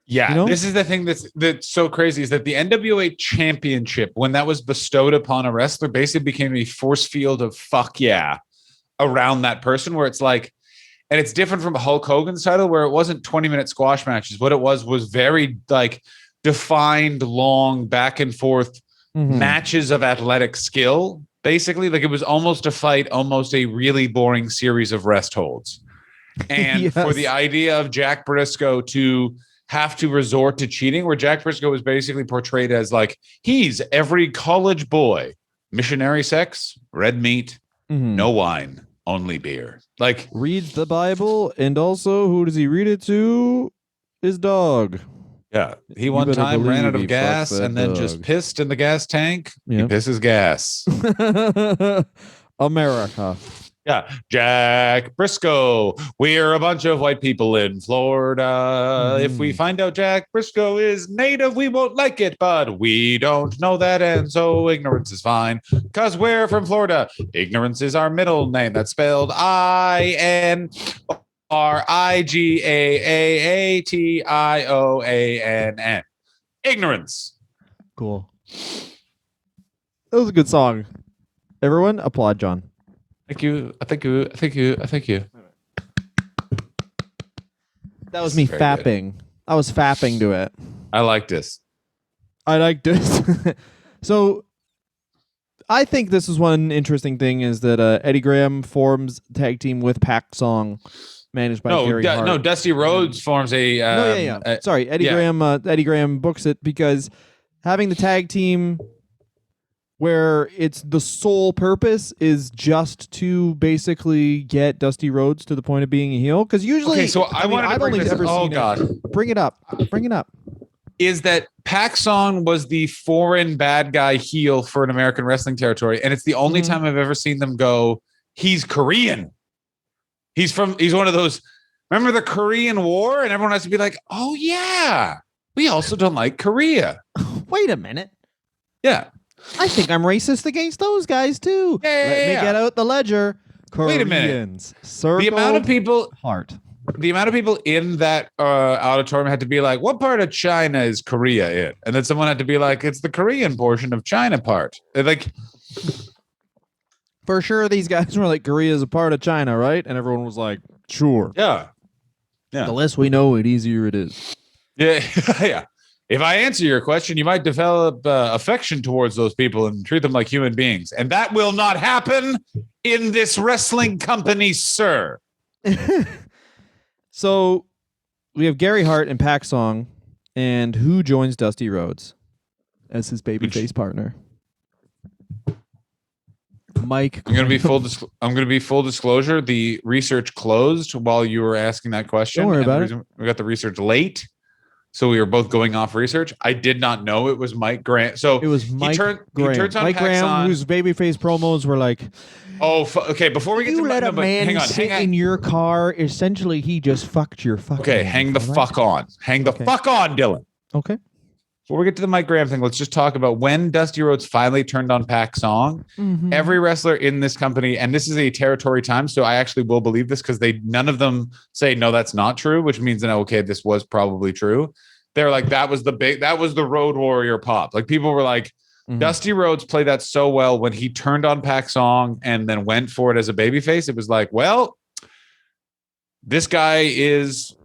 Speaker 1: Yeah,
Speaker 2: You know?
Speaker 1: This is the thing that's so crazy is that the NWA championship, when that was bestowed upon a wrestler, basically became a force field of fuck yeah around that person, where it's like, and it's different from Hulk Hogan's title, where it wasn't 20-minute squash matches. What it was very like defined, long back and forth matches of athletic skill. Basically, like it was almost a fight, almost a really boring series of rest holds. And
Speaker 2: Yes.
Speaker 1: for the idea of Jack Briscoe to have to resort to cheating, where Jack Briscoe was basically portrayed as like, he's every college boy, missionary sex, red meat, no wine, only beer. Like,
Speaker 2: reads the Bible, and also, who does he read it to? His dog.
Speaker 1: yeah, he one
Speaker 2: better
Speaker 1: time ran
Speaker 2: believe
Speaker 1: out of
Speaker 2: he
Speaker 1: gas
Speaker 2: fucks that
Speaker 1: and then
Speaker 2: dog.
Speaker 1: just pissed in the gas tank. He
Speaker 2: Yep.
Speaker 1: pisses gas.
Speaker 2: America.
Speaker 1: Yeah, Jack Briscoe. We're a bunch of white people in Florida. If we find out Jack Briscoe is native, we won't like it, but we don't know that, and so ignorance is fine because we're from Florida. Ignorance is our middle name. That's spelled INRIGAAATIOANN. Ignorance.
Speaker 2: Cool. That was a good song. Everyone, applaud John.
Speaker 1: Thank you. Thank you. Thank you. Thank you.
Speaker 2: That was me
Speaker 1: Very
Speaker 2: fapping. I was fapping to it.
Speaker 1: I like this.
Speaker 2: I like this. So I think this is one interesting thing is that Eddie Graham forms tag team with Pac Song, managed by Gary Hart.
Speaker 1: No, Dusty Rhodes forms a.
Speaker 2: Sorry, Eddie Graham. Eddie Graham books it because having the tag team where it's the sole purpose is just to basically get Dusty Rhodes to the point of being a heel. Because usually,
Speaker 1: Okay, so I wanted to
Speaker 2: I've
Speaker 1: bring
Speaker 2: only
Speaker 1: this.
Speaker 2: ever
Speaker 1: Oh
Speaker 2: seen
Speaker 1: God,
Speaker 2: it. Bring it up. Bring it up.
Speaker 1: is that Pac Song was the foreign bad guy heel for an American wrestling territory, and it's the only time I've ever seen them go, he's Korean. He's one of those. Remember the Korean War, and everyone has to be like, oh yeah, we also don't like Korea.
Speaker 2: Wait a minute.
Speaker 1: Yeah.
Speaker 2: I think I'm racist against those guys too. Let me get out the ledger.
Speaker 1: Wait a minute.
Speaker 2: Koreans. Circle
Speaker 1: The amount of people in that auditorium had to be like, what part of China is Korea in? And then someone had to be like, it's the Korean portion of China part. Like,
Speaker 2: for sure, these guys were like, Korea is a part of China, right? And everyone was like, sure.
Speaker 1: yeah.
Speaker 2: The less we know, the easier it is.
Speaker 1: Yeah. Yeah. If I answer your question, you might develop affection towards those people and treat them like human beings. And that will not happen in this wrestling company, sir.
Speaker 2: So we have Gary Hart and Pac Song, and who joins Dusty Rhodes as his babyface partner? Mike.
Speaker 1: I'm going to be full disclosure. The research closed while you were asking that question.
Speaker 2: Don't worry about it.
Speaker 1: We got the research late. So we were both going off research. I did not know it was Mike Graham. So
Speaker 2: it was Mike Graham.
Speaker 1: He turns on
Speaker 2: Mike Graham, whose babyface promos were like,
Speaker 1: okay. Before we get to
Speaker 2: let a man
Speaker 1: hang on,
Speaker 2: sit in your car. Essentially, he just fucked your fucking.
Speaker 1: Okay, hang the fuck on. Hang the fuck on, Dylan.
Speaker 2: Okay.
Speaker 1: Before we get to the Mike Graham thing, let's just talk about when Dusty Rhodes finally turned on Pac Song. Every wrestler in this company, and this is a territory time, so I actually will believe this because none of them say no, that's not true, which means that okay, this was probably true. They're like, that was the Road Warrior pop. Like people were like, Dusty Rhodes played that so well when he turned on Pac Song and then went for it as a babyface. It was like, well, this guy is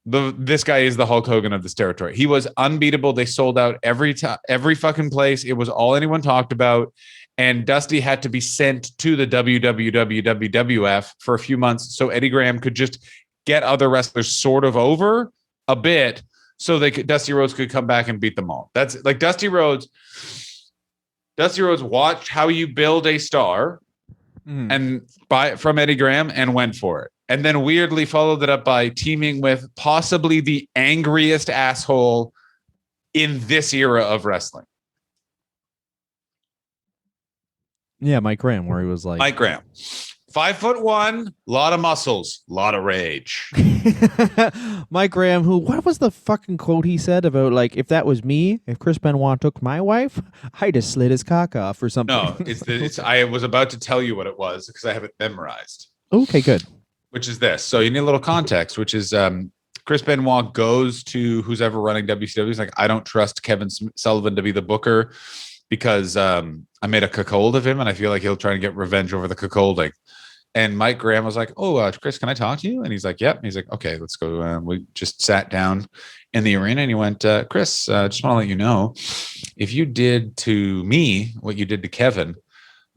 Speaker 1: the Hulk Hogan of this territory. He was unbeatable. They sold out every fucking place. It was all anyone talked about. And Dusty had to be sent to the WWF for a few months so Eddie Graham could just get other wrestlers sort of over a bit so Dusty Rhodes could come back and beat them all. That's like Dusty Rhodes watched how you build a star and from Eddie Graham and went for it. And then weirdly followed it up by teaming with possibly the angriest asshole in this era of wrestling.
Speaker 2: Yeah, Mike Graham, where he was like
Speaker 1: Mike Graham, 5'1", lot of muscles, lot of rage.
Speaker 2: Mike Graham, who, what was the fucking quote he said about, like, if that was me, if Chris Benoit took my wife, I'd have slid his cock off or something.
Speaker 1: No, it's I was about to tell you what it was because I have it memorized.
Speaker 2: Okay, good.
Speaker 1: Which is this. So you need a little context, which is Chris Benoit goes to who's ever running WCW. He's like, I don't trust Kevin Sullivan to be the booker because I made a cuckold of him and I feel like he'll try to get revenge over the cuckolding. And Mike Graham was like, oh, Chris, can I talk to you? And he's like, yep. And he's like, okay, let's go. We just sat down in the arena and he went, Chris, just want to let you know, if you did to me what you did to Kevin,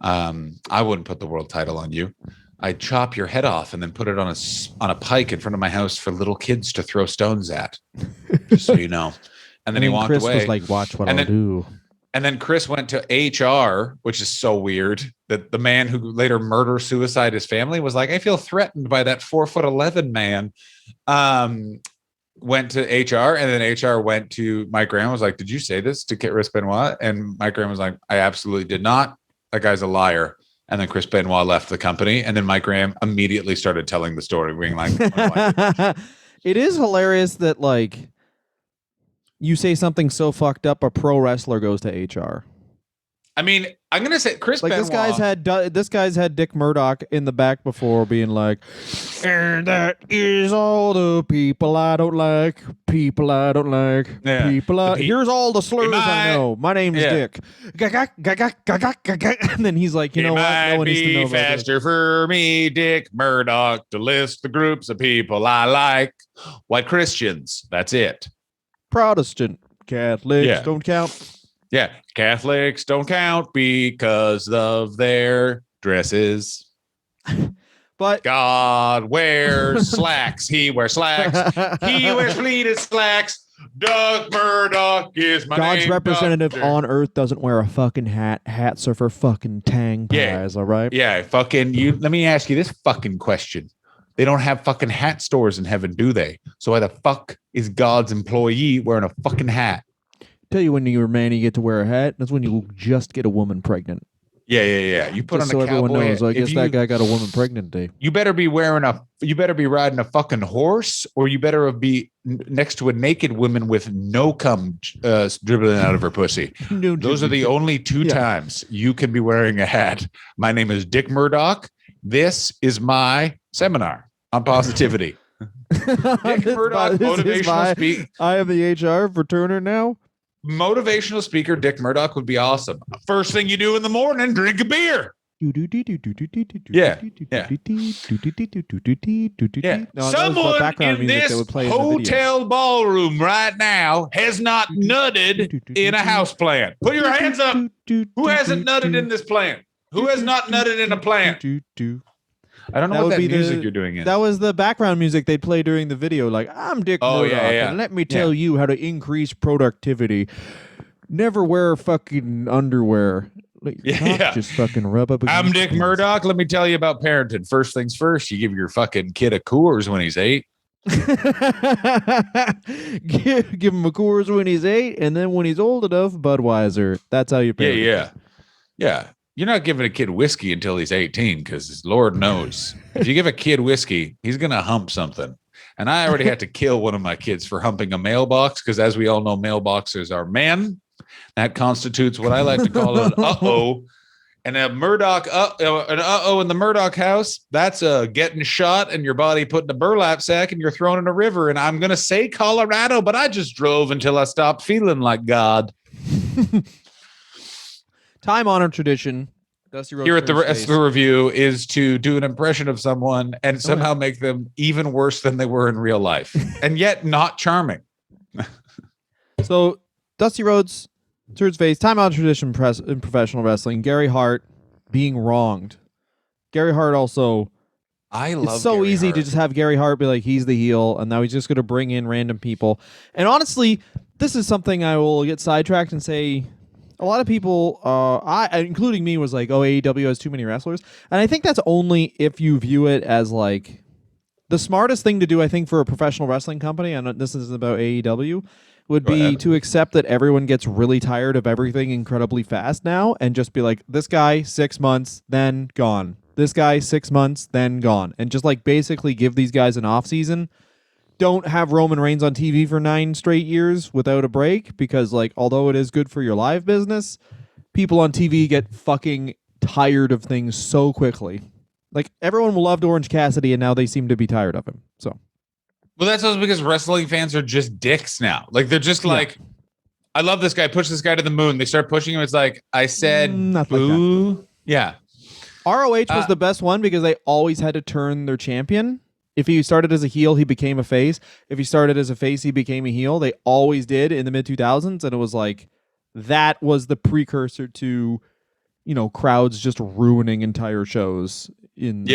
Speaker 1: I wouldn't put the world title on you. I'd chop your head off and then put it on a pike in front of my house for little kids to throw stones at, just so you know. And then he walked
Speaker 2: Chris
Speaker 1: away.
Speaker 2: was like, watch what I'll do.
Speaker 1: And then Chris went to HR, which is so weird that the man who later murder-suicide his family was like, I feel threatened by that 4'11" man. Went to HR, and then HR went to Mike Graham, was like, did you say this to Chris Benoit? And Mike Graham was like, I absolutely did not. That guy's a liar. And then Chris Benoit left the company, and then Mike Graham immediately started telling the story, being like,
Speaker 2: it is hilarious that, like, you say something so fucked up, a pro wrestler goes to HR.
Speaker 1: I mean, I'm gonna say Chris Benoit.
Speaker 2: This guy's had Dick Murdoch in the back before, being like, and that is all the people I don't like, people I don't like,
Speaker 1: yeah.
Speaker 2: Here's all the slurs I know. My name's Dick. And then he's like, you know what? No one needs to know about
Speaker 1: faster for me, Dick Murdoch, to list the groups of people I like. White Christians. That's it.
Speaker 2: Protestant. Catholics don't count.
Speaker 1: Yeah, Catholics don't count because of their dresses.
Speaker 2: But
Speaker 1: God wears slacks. He wears slacks. He wears pleated slacks. Doug Murdoch is my
Speaker 2: God's
Speaker 1: name.
Speaker 2: representative
Speaker 1: Doctor.
Speaker 2: on earth doesn't wear a fucking hat. Hats are for fucking tang pies, all right?
Speaker 1: Yeah, fucking you. Let me ask you this fucking question. They don't have fucking hat stores in heaven, do they? So why the fuck is God's employee wearing a fucking hat?
Speaker 2: Tell you when you're a man, you get to wear a hat. That's when you just get a woman pregnant.
Speaker 1: Yeah. You put
Speaker 2: just
Speaker 1: on a
Speaker 2: so
Speaker 1: cowboy.
Speaker 2: Everyone knows. I guess that guy got a woman pregnant today.
Speaker 1: You better be riding a fucking horse, or you better be next to a naked woman with no cum dribbling out of her pussy. Those are the only two times you can be wearing a hat. My name is Dick Murdoch. This is my seminar on positivity. Dick Murdoch, motivational speaker.
Speaker 2: I am the HR for Turner now.
Speaker 1: Motivational speaker Dick Murdoch would be awesome. First thing you do in the morning, drink a beer. Yeah.
Speaker 2: No,
Speaker 1: someone in this hotel ballroom right now has not nutted in a house plant. Put your hands up. Who hasn't nutted in this plant? Who has not nutted in a plant? I don't know what that music you're doing is.
Speaker 2: That was the background music they play during the video. Like, I'm Dick Murdoch, and let me tell you how to increase productivity. Never wear fucking underwear. Just fucking rub up.
Speaker 1: I'm Dick Murdoch. Let me tell you about parenting. First things first, you give your fucking kid a Coors when he's 8.
Speaker 2: give him a Coors when he's 8, and then when he's old enough, Budweiser. That's how you parent.
Speaker 1: Yeah. You're not giving a kid whiskey until he's 18 because Lord knows if you give a kid whiskey, he's going to hump something. And I already had to kill one of my kids for humping a mailbox because, as we all know, mailboxes are men. That constitutes what I like to call an uh-oh. And a Murdoch, an uh-oh in the Murdoch house, that's a getting shot and your body put in a burlap sack and you're thrown in a river. And I'm going to say Colorado, but I just drove until I stopped feeling like God.
Speaker 2: Time-honored tradition. Dusty Rhodes
Speaker 1: here at the rest of the review is to do an impression of someone and somehow make them even worse than they were in real life, and yet not charming.
Speaker 2: So, Dusty Rhodes, Turds Face, time-honored tradition in professional wrestling. Gary Hart being wronged. Gary Hart also. It's so Gary easy Hart. To just have Gary Hart be like, he's the heel, and now he's just going to bring in random people. And honestly, this is something I will get sidetracked and say. A lot of people, including me, was like, oh, AEW has too many wrestlers. And I think that's only if you view it as like the smartest thing to do, I think, for a professional wrestling company, and this isn't about AEW, would
Speaker 1: Go
Speaker 2: be
Speaker 1: ahead.
Speaker 2: to accept that everyone gets really tired of everything incredibly fast now and just be like, this guy 6 months, then gone. This guy 6 months, then gone. And just like basically give these guys an off season. Don't have Roman Reigns on TV for 9 straight years without a break because like although it is good for your live business, people on TV get fucking tired of things so quickly. Like everyone loved Orange Cassidy and now they seem to be tired of him. So
Speaker 1: Well, that's also because wrestling fans are just dicks now. Like they're just like, I love this guy. Push this guy to the moon. They start pushing him. It's like I said,
Speaker 2: Not
Speaker 1: boo.
Speaker 2: like that.
Speaker 1: Yeah.
Speaker 2: ROH was the best one because they always had to turn their champion. If he started as a heel, he became a face. If he started as a face, he became a heel. They always did in the mid 2000s, and it was like that was the precursor to, you know, crowds just ruining entire shows in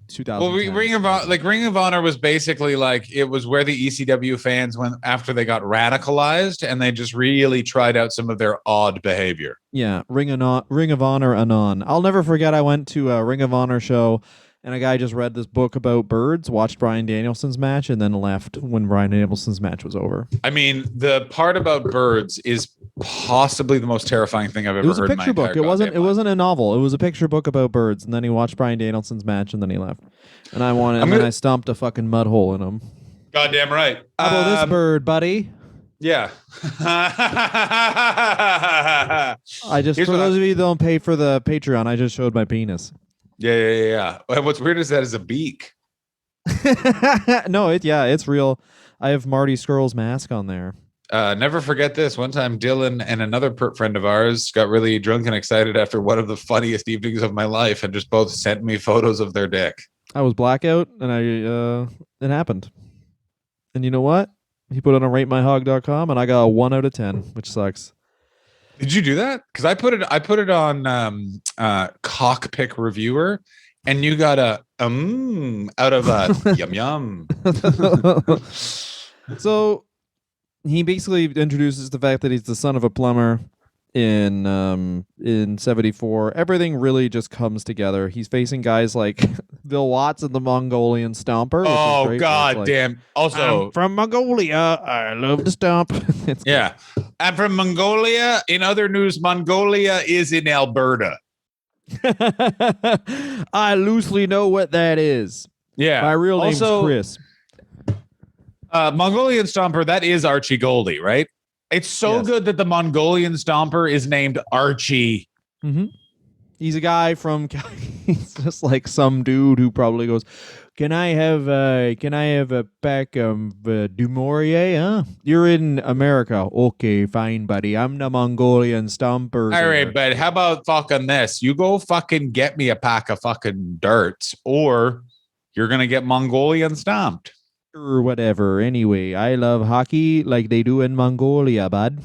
Speaker 2: 2000.
Speaker 1: Well, Ring of Honor was basically like it was where the ECW fans went after they got radicalized, and they just really tried out some of their odd behavior.
Speaker 2: Yeah, Ring of Honor anon. I'll never forget. I went to a Ring of Honor show. And a guy just read this book about birds, watched Bryan Danielson's match, and then left when Bryan Danielson's match was over.
Speaker 1: I mean, the part about birds is possibly the most terrifying thing I've ever heard.
Speaker 2: It was a picture book. It wasn't a novel. It was a picture book about birds. And then he watched Bryan Danielson's match, and then he left. And I stomped a fucking mud hole in him.
Speaker 1: Goddamn right.
Speaker 2: How about this bird, buddy?
Speaker 1: Yeah.
Speaker 2: For those of you who don't pay for the Patreon, I just showed my penis.
Speaker 1: Yeah. And what's weird is that is a beak.
Speaker 2: No, it's real. I have Marty Skrull's mask on there.
Speaker 1: Never forget this. One time, Dylan and another friend of ours got really drunk and excited after one of the funniest evenings of my life and just both sent me photos of their dick.
Speaker 2: I was blackout, and it happened. And you know what? He put it on ratemyhog.com, and I got a 1 out of 10, which sucks.
Speaker 1: Did you do that? Because I put it on Cockpick Reviewer, and you got a out of a yum yum.
Speaker 2: So he basically introduces the fact that he's the son of a plumber in 74. Everything really just comes together. He's facing guys like Bill Watts and the Mongolian Stomper.
Speaker 1: Oh god damn. Also
Speaker 2: I'm from Mongolia. I love to stomp.
Speaker 1: Yeah. I'm from Mongolia. In other news, Mongolia is in Alberta.
Speaker 2: I loosely know what that is.
Speaker 1: Yeah.
Speaker 2: My real name's Chris.
Speaker 1: Mongolian Stomper, that is Archie Goldie, right? It's so good that the Mongolian Stomper is named Archie.
Speaker 2: Mm-hmm. He's a guy from. He's just like some dude who probably goes, "Can I have a pack of Du Maurier? Huh? You're in America, okay? Fine, buddy. I'm the Mongolian Stomper.
Speaker 1: All right, but how about fucking this? You go fucking get me a pack of fucking dirts, or you're gonna get Mongolian stomped."
Speaker 2: Or whatever. Anyway, I love hockey like they do in Mongolia, bud.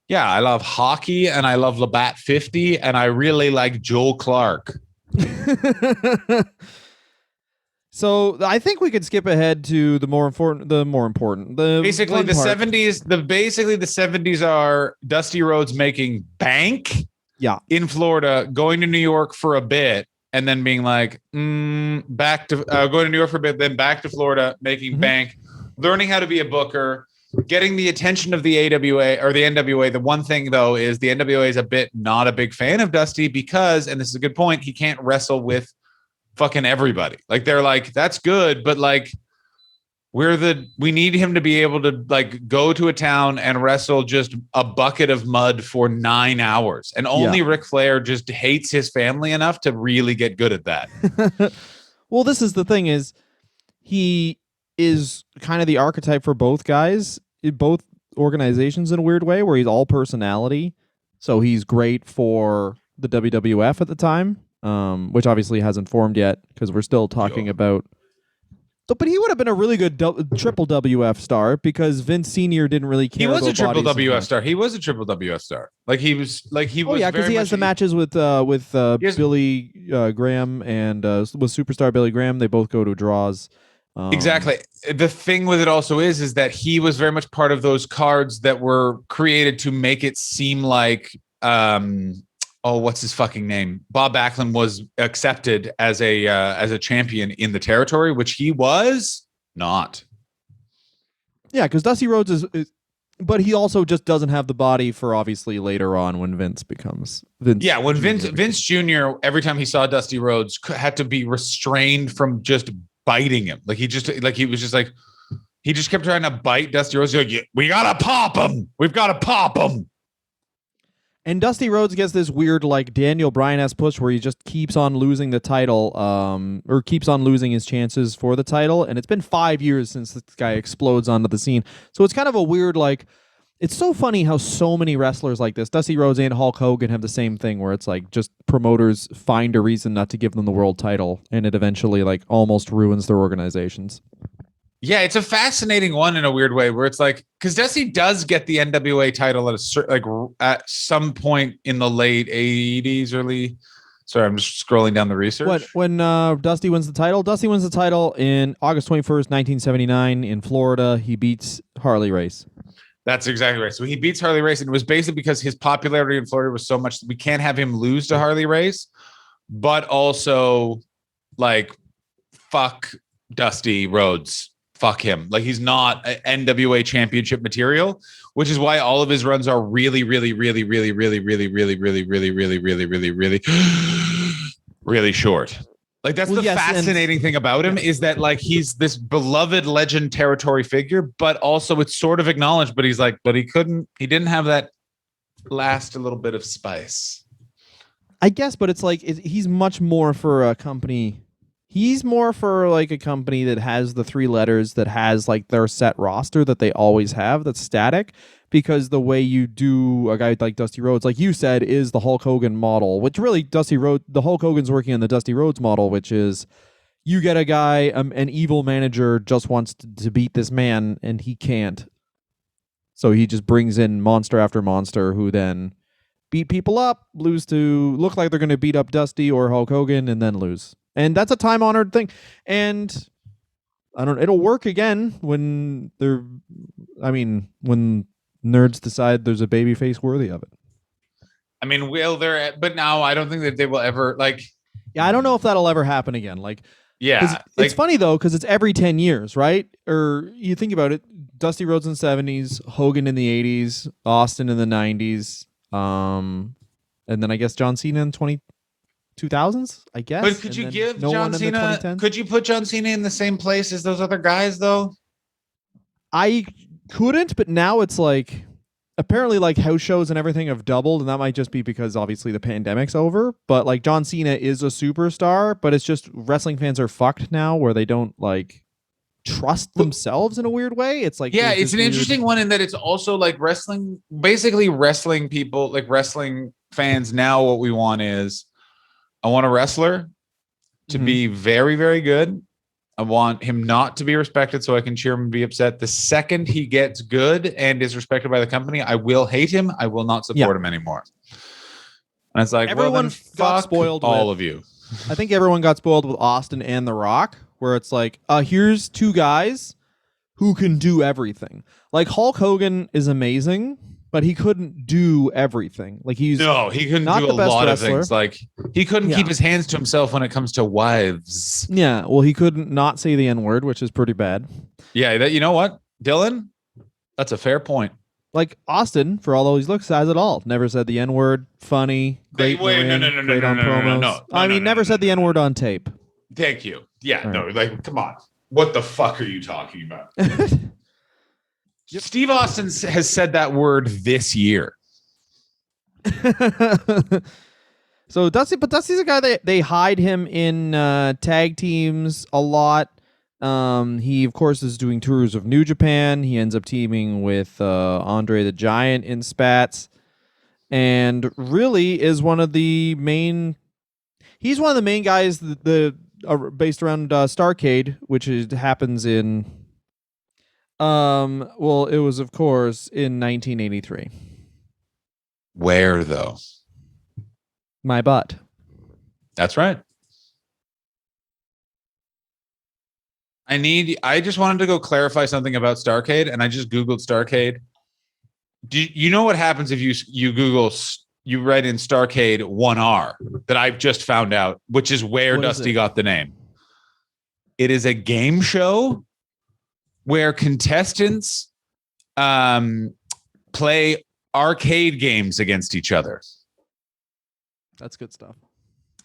Speaker 1: Yeah, I love hockey and I love Labatt 50 and I really like Joe Clark.
Speaker 2: So I think we could skip ahead to the more important.
Speaker 1: Basically the 70s are Dusty Rhodes making bank in Florida, going to New York for a bit, and then being like, back to going to New York for a bit, then back to Florida, making bank, learning how to be a booker, getting the attention of the AWA or the NWA. The one thing, though, is the NWA is not a big fan of Dusty because, and this is a good point, he can't wrestle with fucking everybody. Like, they're like, that's good, but like, we need him to be able to like go to a town and wrestle just a bucket of mud for 9 hours. And only Ric Flair just hates his family enough to really get good at that.
Speaker 2: Well, this is the thing is he is kind of the archetype for both guys in both organizations in a weird way where he's all personality. So he's great for the WWF at the time, which obviously hasn't formed yet because we're still talking about. But he would have been a really good triple WF star because Vince Senior didn't really care.
Speaker 1: He was a triple WF
Speaker 2: star.
Speaker 1: He was a triple WF star. He was.
Speaker 2: Oh yeah, because he has the matches with Billy Graham and with Superstar Billy Graham. They both go to draws.
Speaker 1: Exactly. The thing with it also is that he was very much part of those cards that were created to make it seem like. What's his fucking name? Bob Backlund was accepted as a champion in the territory, which he was not.
Speaker 2: Yeah, because Dusty Rhodes is But he also just doesn't have the body for obviously later on when Vince becomes Vince.
Speaker 1: Yeah, when Vince Jr. every time he saw Dusty Rhodes had to be restrained from just biting him. Like he just kept trying to bite Dusty Rhodes. He's like, we gotta pop him. We've got to pop him.
Speaker 2: And Dusty Rhodes gets this weird like Daniel Bryan-esque push where he just keeps on losing the title, or keeps on losing his chances for the title. And it's been 5 years since this guy explodes onto the scene. So it's kind of a weird like. It's so funny how so many wrestlers like this, Dusty Rhodes and Hulk Hogan, have the same thing where it's like just promoters find a reason not to give them the world title, and it eventually like almost ruins their organizations.
Speaker 1: Yeah, it's a fascinating one in a weird way where it's like, because Dusty does get the NWA title at some point in the late 80s, early. Sorry, I'm just scrolling down the research.
Speaker 2: When Dusty wins the title? Dusty wins the title in August 21st, 1979 in Florida. He beats Harley Race.
Speaker 1: That's exactly right. So he beats Harley Race, and it was basically because his popularity in Florida was so much that we can't have him lose to Harley Race, but also like fuck Dusty Rhodes. Fuck him. Like he's not NWA championship material, which is why all of his runs are really, really, really, really, really, really, really, really, really, really, really, really, really, really short. Like that's the fascinating thing about him is that like he's this beloved legend territory figure, but also it's sort of acknowledged, but he's like, but he didn't have that last a little bit of spice.
Speaker 2: I guess, but it's like he's much more for a company. He's more for like a company that has the 3 letters, that has like their set roster that they always have, that's static. Because the way you do a guy like Dusty Rhodes, like you said, is the Hulk Hogan model, which really the Hulk Hogan's working on the Dusty Rhodes model, which is you get a guy, an evil manager just wants to beat this man and he can't. So he just brings in monster after monster who then beat people up, look like they're going to beat up Dusty or Hulk Hogan and then lose. And that's a time-honored thing. And it'll work again when nerds decide there's a babyface worthy of it.
Speaker 1: I mean, but now I don't think that they will ever like.
Speaker 2: Yeah, I don't know if that'll ever happen again. Like,
Speaker 1: yeah,
Speaker 2: it's funny though because it's every 10 years, right? Or you think about it: Dusty Rhodes in the 70s, Hogan in the 80s, Austin in the 90s, and then I guess John Cena in 2000s. I guess.
Speaker 1: But could you give John Cena? Could you put John Cena in the same place as those other guys though?
Speaker 2: I couldn't, but now it's like apparently like house shows and everything have doubled, and that might just be because obviously the pandemic's over. But like John Cena is a superstar, but it's just wrestling fans are fucked now where they don't like trust themselves in a weird way. It's like
Speaker 1: it's an interesting one in that it's also like wrestling people, like wrestling fans now what we want is I want a wrestler to be very, very good. I want him not to be respected so I can cheer him and be upset. The second he gets good and is respected by the company, I will hate him. I will not support him anymore. And it's like, everyone got spoiled all of you.
Speaker 2: I think everyone got spoiled with Austin and The Rock, where it's like, here's 2 guys who can do everything. Like Hulk Hogan is amazing, but he couldn't do everything. Like he couldn't do a lot of things. Like
Speaker 1: he couldn't keep his hands to himself when it comes to wives.
Speaker 2: Yeah, well, he couldn't not say the N-word, which is pretty bad.
Speaker 1: Yeah, you know what, Dylan? That's a fair point.
Speaker 2: Like Austin, for all those looks, says it all. Never said the N-word. Funny, great. Great on promos. I mean, never said the N-word on tape.
Speaker 1: Thank you. Yeah, no, like, come on. What the fuck are you talking about? Yep. Steve Austin has said that word this year.
Speaker 2: So Dusty's a guy they hide him in tag teams a lot. He of course is doing tours of New Japan. He ends up teaming with Andre the Giant in spats, and really is one of the main. He's one of the main guys that are based around Starrcade, which happens in. Well, it was of course in 1983.
Speaker 1: Where though?
Speaker 2: My butt.
Speaker 1: That's right. I just wanted to go clarify something about Starrcade, and I just Googled Starrcade. Do you know what happens if you write in Starrcade 1R that I've just found out, which is where Dusty got the name? It is a game show where contestants play arcade games against each other.
Speaker 2: That's good stuff.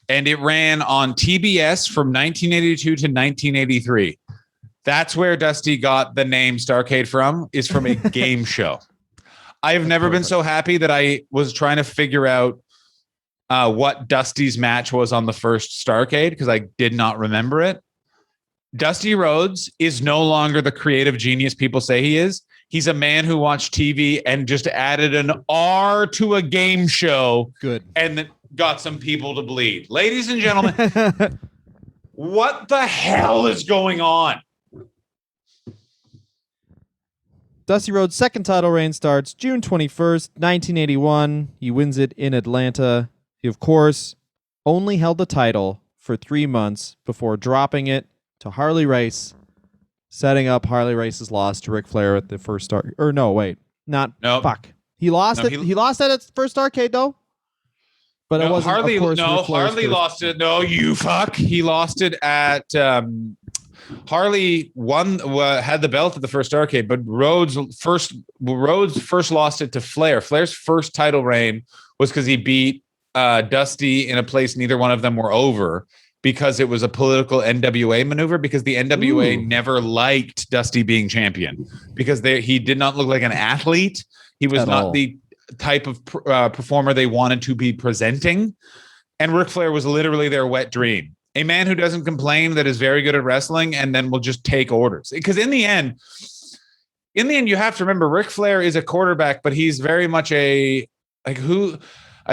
Speaker 1: And it ran on TBS from 1982 to 1983. That's where Dusty got the name Starcade from, is from a game show. I've never been so happy that I was trying to figure out what Dusty's match was on the first Starcade because I did not remember it. Dusty Rhodes is no longer the creative genius people say he is. He's a man who watched TV and just added an R to a game show.
Speaker 2: Good.
Speaker 1: And then got some people to bleed. Ladies and gentlemen, what the hell is going on?
Speaker 2: Dusty Rhodes' second title reign starts June 21st, 1981. He wins it in Atlanta. He, of course, only held the title for 3 months before dropping it to Harley Race, setting up Harley Race's loss to Ric Flair at the first start. Or no, wait. Nope. Fuck. He lost it. He lost it at first Starcade, though. But it wasn't,
Speaker 1: Harley.
Speaker 2: of course,
Speaker 1: Harley lost it. No, you fuck. He lost it at Harley had the belt at the first Starcade, but Rhodes first lost it to Flair. Flair's first title reign was because he beat Dusty in a place neither one of them were over, because it was a political NWA maneuver, because the NWA never liked Dusty being champion because he did not look like an athlete. He was not the type of performer they wanted to be presenting. And Ric Flair was literally their wet dream. A man who doesn't complain, that is very good at wrestling, and then will just take orders. Because in the end, you have to remember Ric Flair is a quarterback, but he's very much I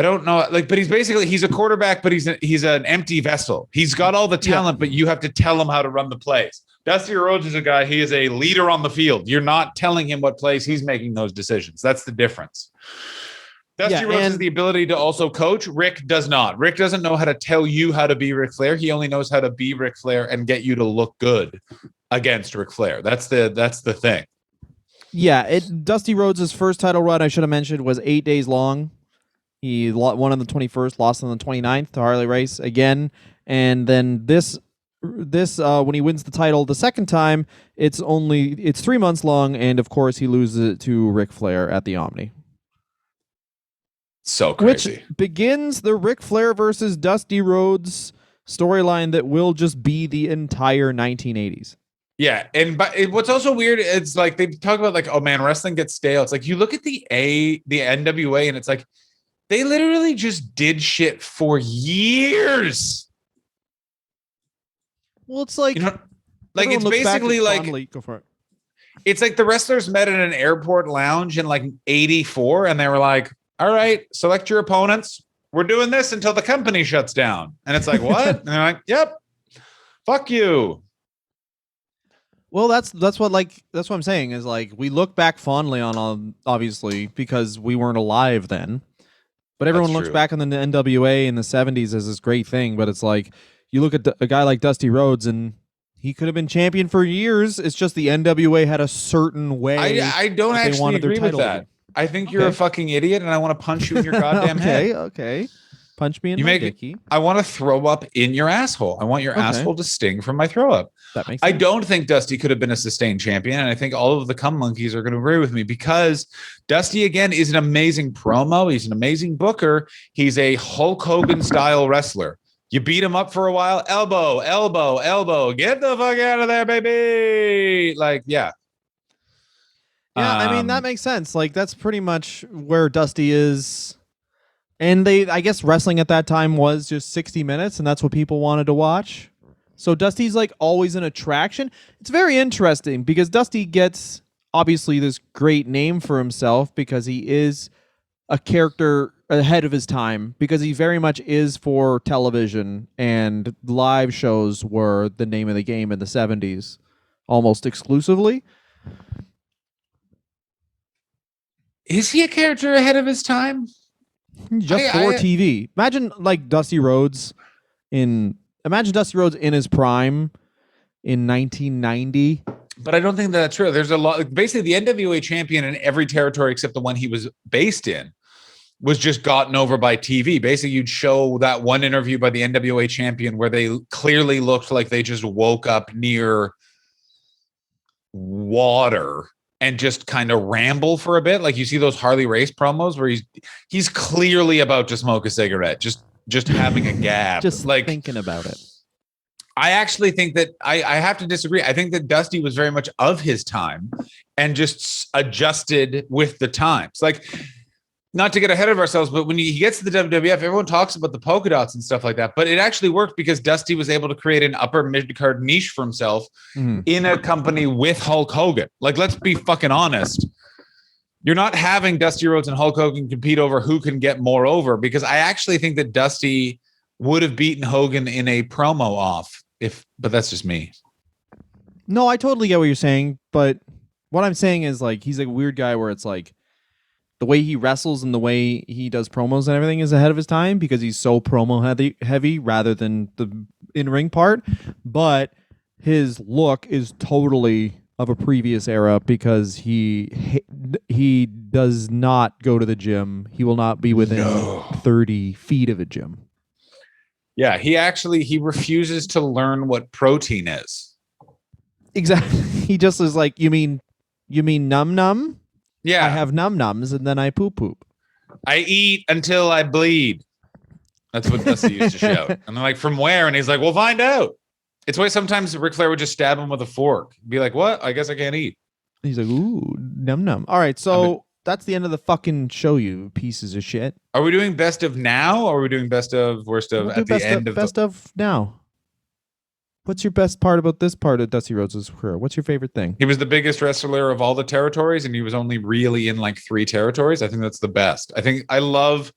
Speaker 1: don't know, but he's a quarterback, but he's an empty vessel. He's got all the talent, but you have to tell him how to run the plays. Dusty Rhodes is a guy, he is a leader on the field. You're not telling him what plays, he's making those decisions. That's the difference. Dusty Rhodes has the ability to also coach. Rick does not. Rick doesn't know how to tell you how to be Ric Flair. He only knows how to be Ric Flair and get you to look good against Ric Flair. That's the thing.
Speaker 2: Yeah, Dusty Rhodes' first title run, I should have mentioned, was 8 days long. He won on the 21st, lost on the 29th to Harley Race again. And then this when he wins the title the second time, it's 3 months long, and of course he loses it to Ric Flair at the Omni.
Speaker 1: So crazy.
Speaker 2: Which begins the Ric Flair versus Dusty Rhodes storyline that will just be the entire 1980s.
Speaker 1: Yeah, and what's also weird, it's like they talk about like, oh man, wrestling gets stale. It's like you look at the NWA, and it's like they literally just did shit for years.
Speaker 2: Well, it's like,
Speaker 1: it's basically like
Speaker 2: go for it.
Speaker 1: It's like the wrestlers met in an airport lounge in like 84, and they were like, all right, select your opponents. We're doing this until the company shuts down. And it's like, what? And they're like, yep, fuck you.
Speaker 2: Well, that's what I'm saying is, like, we look back fondly on obviously because we weren't alive then. But everyone looks back on the NWA in the 70s as this great thing. But it's like, you look at a guy like Dusty Rhodes, and he could have been champion for years. It's just the NWA had a certain way.
Speaker 1: I don't actually agree with that. I think you're a fucking idiot, and I want to punch you in your goddamn head.
Speaker 2: Okay. Punch me in my dicky.
Speaker 1: I want to throw up in your asshole. I want your asshole to sting from my throw up.
Speaker 2: That makes sense.
Speaker 1: I don't think Dusty could have been a sustained champion, and I think all of the cum monkeys are going to agree with me, because Dusty, again, is an amazing promo. He's an amazing booker. He's a Hulk Hogan style wrestler. You beat him up for a while, elbow, elbow, elbow. Get the fuck out of there, baby. Like, yeah.
Speaker 2: Yeah, I mean, that makes sense. Like, that's pretty much where Dusty is. And I guess wrestling at that time was just 60 minutes, and that's what people wanted to watch. So Dusty's like always an attraction. It's very interesting because Dusty gets obviously this great name for himself because he is a character ahead of his time, because he very much is for television, and live shows were the name of the game in the 70s almost exclusively.
Speaker 1: Is he a character ahead of his time?
Speaker 2: Just for TV. Imagine Dusty Rhodes in his prime in 1990.
Speaker 1: But I don't think that's true. There's a lot. Basically, the NWA champion in every territory except the one he was based in was just gotten over by TV. Basically, you'd show that one interview by the NWA champion where they clearly looked like they just woke up near water and just kind of ramble for a bit. Like you see those Harley race promos where he's clearly about to smoke a cigarette, just having a gab,
Speaker 2: just
Speaker 1: like
Speaker 2: thinking about it.
Speaker 1: I actually think that I have to disagree. I think that Dusty was very much of his time and just adjusted with the times. Like, not to get ahead of ourselves, but when he gets to the WWF, everyone talks about the polka dots and stuff like that. But it actually worked because Dusty was able to create an upper mid-card niche for himself in a company with Hulk Hogan. Like, let's be fucking honest. You're not having Dusty Rhodes and Hulk Hogan compete over who can get more over, because I actually think that Dusty would have beaten Hogan in a promo off, but that's just me.
Speaker 2: No, I totally get what you're saying, but what I'm saying is, like, he's like a weird guy where it's like the way he wrestles and the way he does promos and everything is ahead of his time because he's so promo heavy rather than the in-ring part, but his look is totally of a previous era because he does not go to the gym. He will not be within 30 feet of a gym.
Speaker 1: Yeah, he refuses to learn what protein is.
Speaker 2: Exactly. He just is like, you mean num num?
Speaker 1: Yeah.
Speaker 2: I have num nums and then I poop poop.
Speaker 1: I eat until I bleed. That's what Dusty used to shout. And they're like, from where? And he's like, we'll find out. It's why sometimes Ric Flair would just stab him with a fork. Be like, what? I guess I can't eat.
Speaker 2: He's like, ooh, num num. All right, so that's the end of the fucking show, you pieces of shit.
Speaker 1: Are we doing best of now, or are we doing best of, worst of at the end of
Speaker 2: best of now? What's your best part about this part of Dusty Rhodes' career? What's your favorite thing?
Speaker 1: He was the biggest wrestler of all the territories, and he was only really in like 3 territories. I think that's the best. I love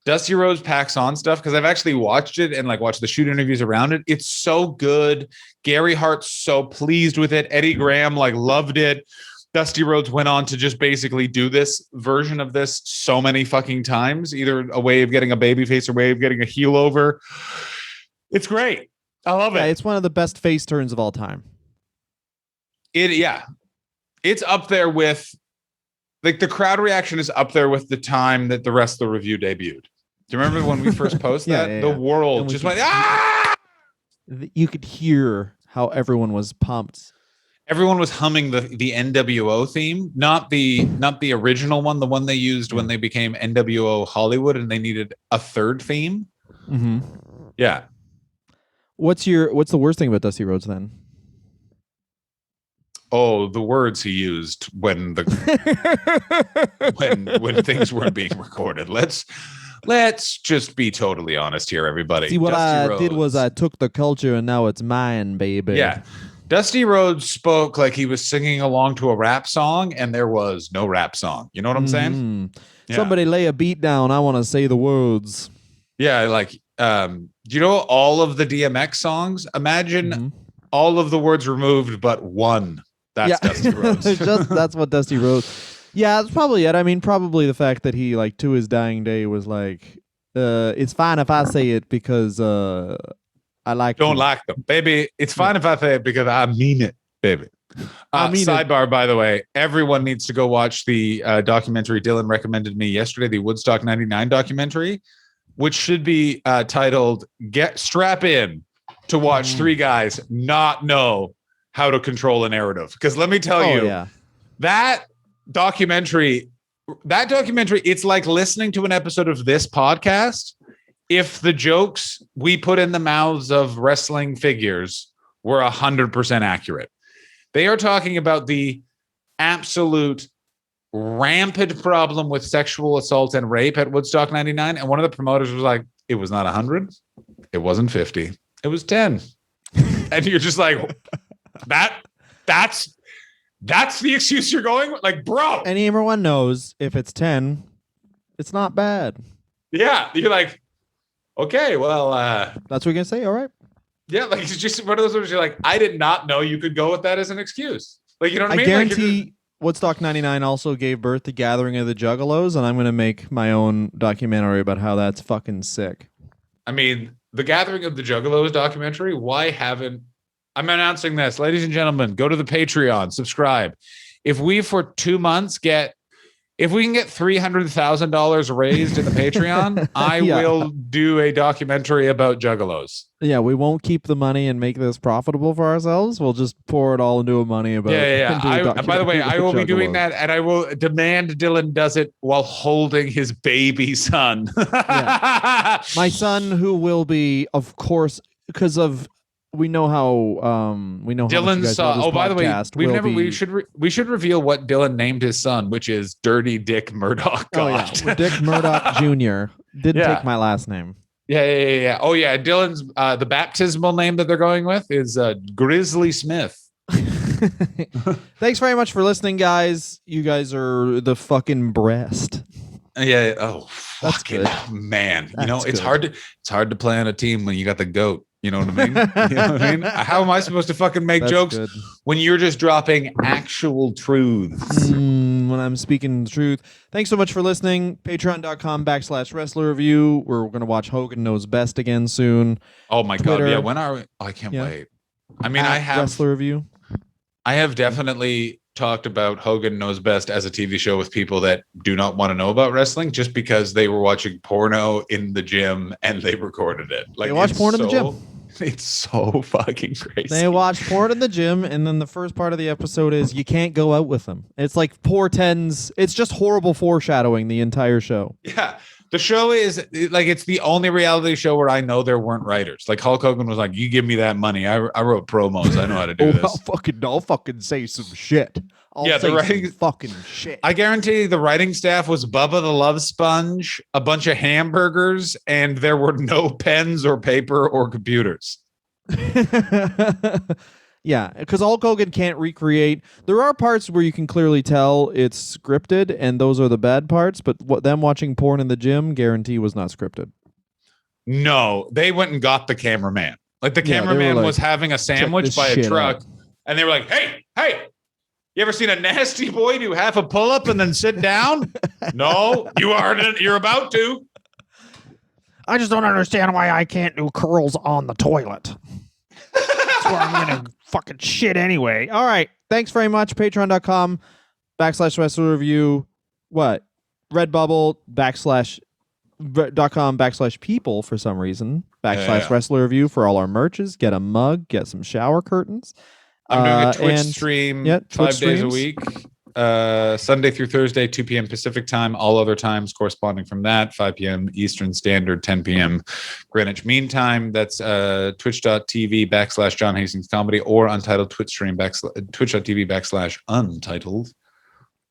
Speaker 1: Dusty Rhodes packs on stuff because I've actually watched it and like watched the shoot interviews around it. It's so good. Gary Hart's so pleased with it. Eddie Graham like loved it. Dusty Rhodes went on to just basically do this version of this so many fucking times, either a way of getting a babyface or a way of getting a heel over. It's great. I love it.
Speaker 2: It's one of the best face turns of all time.
Speaker 1: It's up there with, like, the crowd reaction is up there with the time that the Wrestler Review debuted. Do you remember when we first posted that? The world just went, ah!
Speaker 2: You could hear how everyone was pumped.
Speaker 1: Everyone was humming the NWO theme, not the original one, the one they used when they became NWO Hollywood and they needed a third theme.
Speaker 2: Mm-hmm.
Speaker 1: Yeah.
Speaker 2: What's the worst thing about Dusty Rhodes then?
Speaker 1: Oh, the words he used when when things weren't being recorded. Let's just be totally honest here, everybody.
Speaker 2: See, what Dusty I did was I took the culture and now it's mine, baby.
Speaker 1: Yeah. Dusty Rhodes spoke like he was singing along to a rap song, and there was no rap song. You know what I'm saying?
Speaker 2: Yeah. Somebody lay a beat down. I want to say the words.
Speaker 1: Yeah, like, you know, all of the DMX songs? Imagine all of the words removed but one. That's Dusty Rhodes.
Speaker 2: That's what Dusty Rhodes. Yeah, that's probably it. I mean, probably the fact that he, like, to his dying day was like, it's fine if I say it because I like
Speaker 1: Don't like them, baby. It's fine if I say it because I mean it, baby. Sidebar, by the way, everyone needs to go watch the documentary Dylan recommended me yesterday, the Woodstock 99 documentary, which should be titled "Get Strap In" to watch 3 guys not know how to control a narrative. Because let me tell you, that documentary, it's like listening to an episode of this podcast if the jokes we put in the mouths of wrestling figures were 100% accurate. They are talking about the absolute rampant problem with sexual assault and rape at Woodstock 99. And one of the promoters was like, it was not 100. It wasn't 50. It was 10. And you're just like, that's the excuse you're going with? Like, bro.
Speaker 2: And everyone knows if it's 10, it's not bad.
Speaker 1: Yeah. You're like, okay, well,
Speaker 2: that's what you're gonna say. All right.
Speaker 1: Yeah, like it's just one of those ones you're like, I did not know you could go with that as an excuse. Like, you know what I mean?
Speaker 2: I guarantee Woodstock 99 also gave birth to Gathering of the Juggalos, and I'm gonna make my own documentary about how that's fucking sick.
Speaker 1: I mean, the Gathering of the Juggalos documentary. Why haven't I'm announcing this, ladies and gentlemen? Go to the Patreon, subscribe. If we for 2 months get if we can get $300,000 raised in the Patreon, I will do a documentary about juggalos.
Speaker 2: Yeah, we won't keep the money and make this profitable for ourselves. We'll just pour it all into a money about.
Speaker 1: By the way, I will be doing that, and I will demand Dylan does it while holding his baby son.
Speaker 2: My son, who will be, of course, because of. We know how
Speaker 1: Dylan's by the way, we should reveal what Dylan named his son, which is Dirty Dick Murdoch.
Speaker 2: Dick Murdoch Jr. Didn't take my last name.
Speaker 1: Yeah. Oh yeah, Dylan's the baptismal name that they're going with is Grizzly Smith.
Speaker 2: Thanks very much for listening, guys. You guys are the fucking breast.
Speaker 1: Yeah. Oh, that's good, man. That's it's hard to play on a team when you got the goat. You know what I mean? How am I supposed to fucking make jokes when you're just dropping actual truths?
Speaker 2: When I'm speaking the truth. Thanks so much for listening. Patreon.com/wrestler review. We're going to watch Hogan Knows Best again soon.
Speaker 1: Oh my God. Yeah. When are we? Oh, I can't wait. I mean, I have
Speaker 2: wrestler review.
Speaker 1: I have definitely talked about Hogan Knows Best as a TV show with people that do not want to know about wrestling just because they were watching porno in the gym and they recorded it.
Speaker 2: Like, they watch porn in the gym.
Speaker 1: It's so fucking crazy.
Speaker 2: They watch porn in the gym, and then the first part of the episode is you can't go out with them. It's like poor tens. It's just horrible foreshadowing the entire show.
Speaker 1: Yeah. The show is like, it's the only reality show where I know there weren't writers. Like Hulk Hogan was like, you give me that money. I wrote promos. I know how to do this.
Speaker 2: I'll fucking say some shit.
Speaker 1: The writing
Speaker 2: fucking shit.
Speaker 1: I guarantee the writing staff was Bubba the Love Sponge, a bunch of hamburgers, and there were no pens or paper or computers.
Speaker 2: Yeah, because Hulk Hogan can't recreate. There are parts where you can clearly tell it's scripted, and those are the bad parts. But them watching porn in the gym, guarantee was not scripted.
Speaker 1: No, they went and got the cameraman. Like the cameraman was having a sandwich by a truck, and they were like, "Hey, you ever seen a nasty boy do half a pull-up and then sit down?" No, you aren't. You're about to.
Speaker 3: I just don't understand why I can't do curls on the toilet. That's where I'm gonna fucking shit anyway.
Speaker 2: All right. Thanks very much. Patreon.com/wrestler review. What? Redbubble .com/people for some reason. /wrestler review for all our merches. Get a mug. Get some shower curtains.
Speaker 1: I'm doing a Twitch stream 5 days a week. Sunday through Thursday, 2 p.m. Pacific time. All other times corresponding from that, 5 p.m. Eastern Standard, 10 p.m. Greenwich Mean Time. That's twitch.tv/John Hastings Comedy or Untitled Twitch stream twitch.tv/Untitled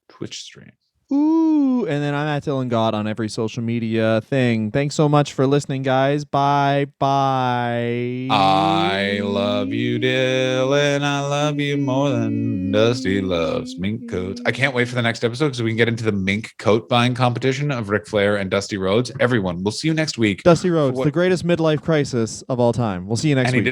Speaker 1: Twitch stream.
Speaker 2: Ooh, and then I'm at Dylan God on every social media thing. Thanks so much for listening, guys. Bye.
Speaker 1: I love you, Dylan. I love you more than Dusty loves mink coats. I can't wait for the next episode because we can get into the mink coat buying competition of Ric Flair and Dusty Rhodes. Everyone, we'll see you next week.
Speaker 2: Dusty Rhodes, the greatest midlife crisis of all time. We'll see you next week.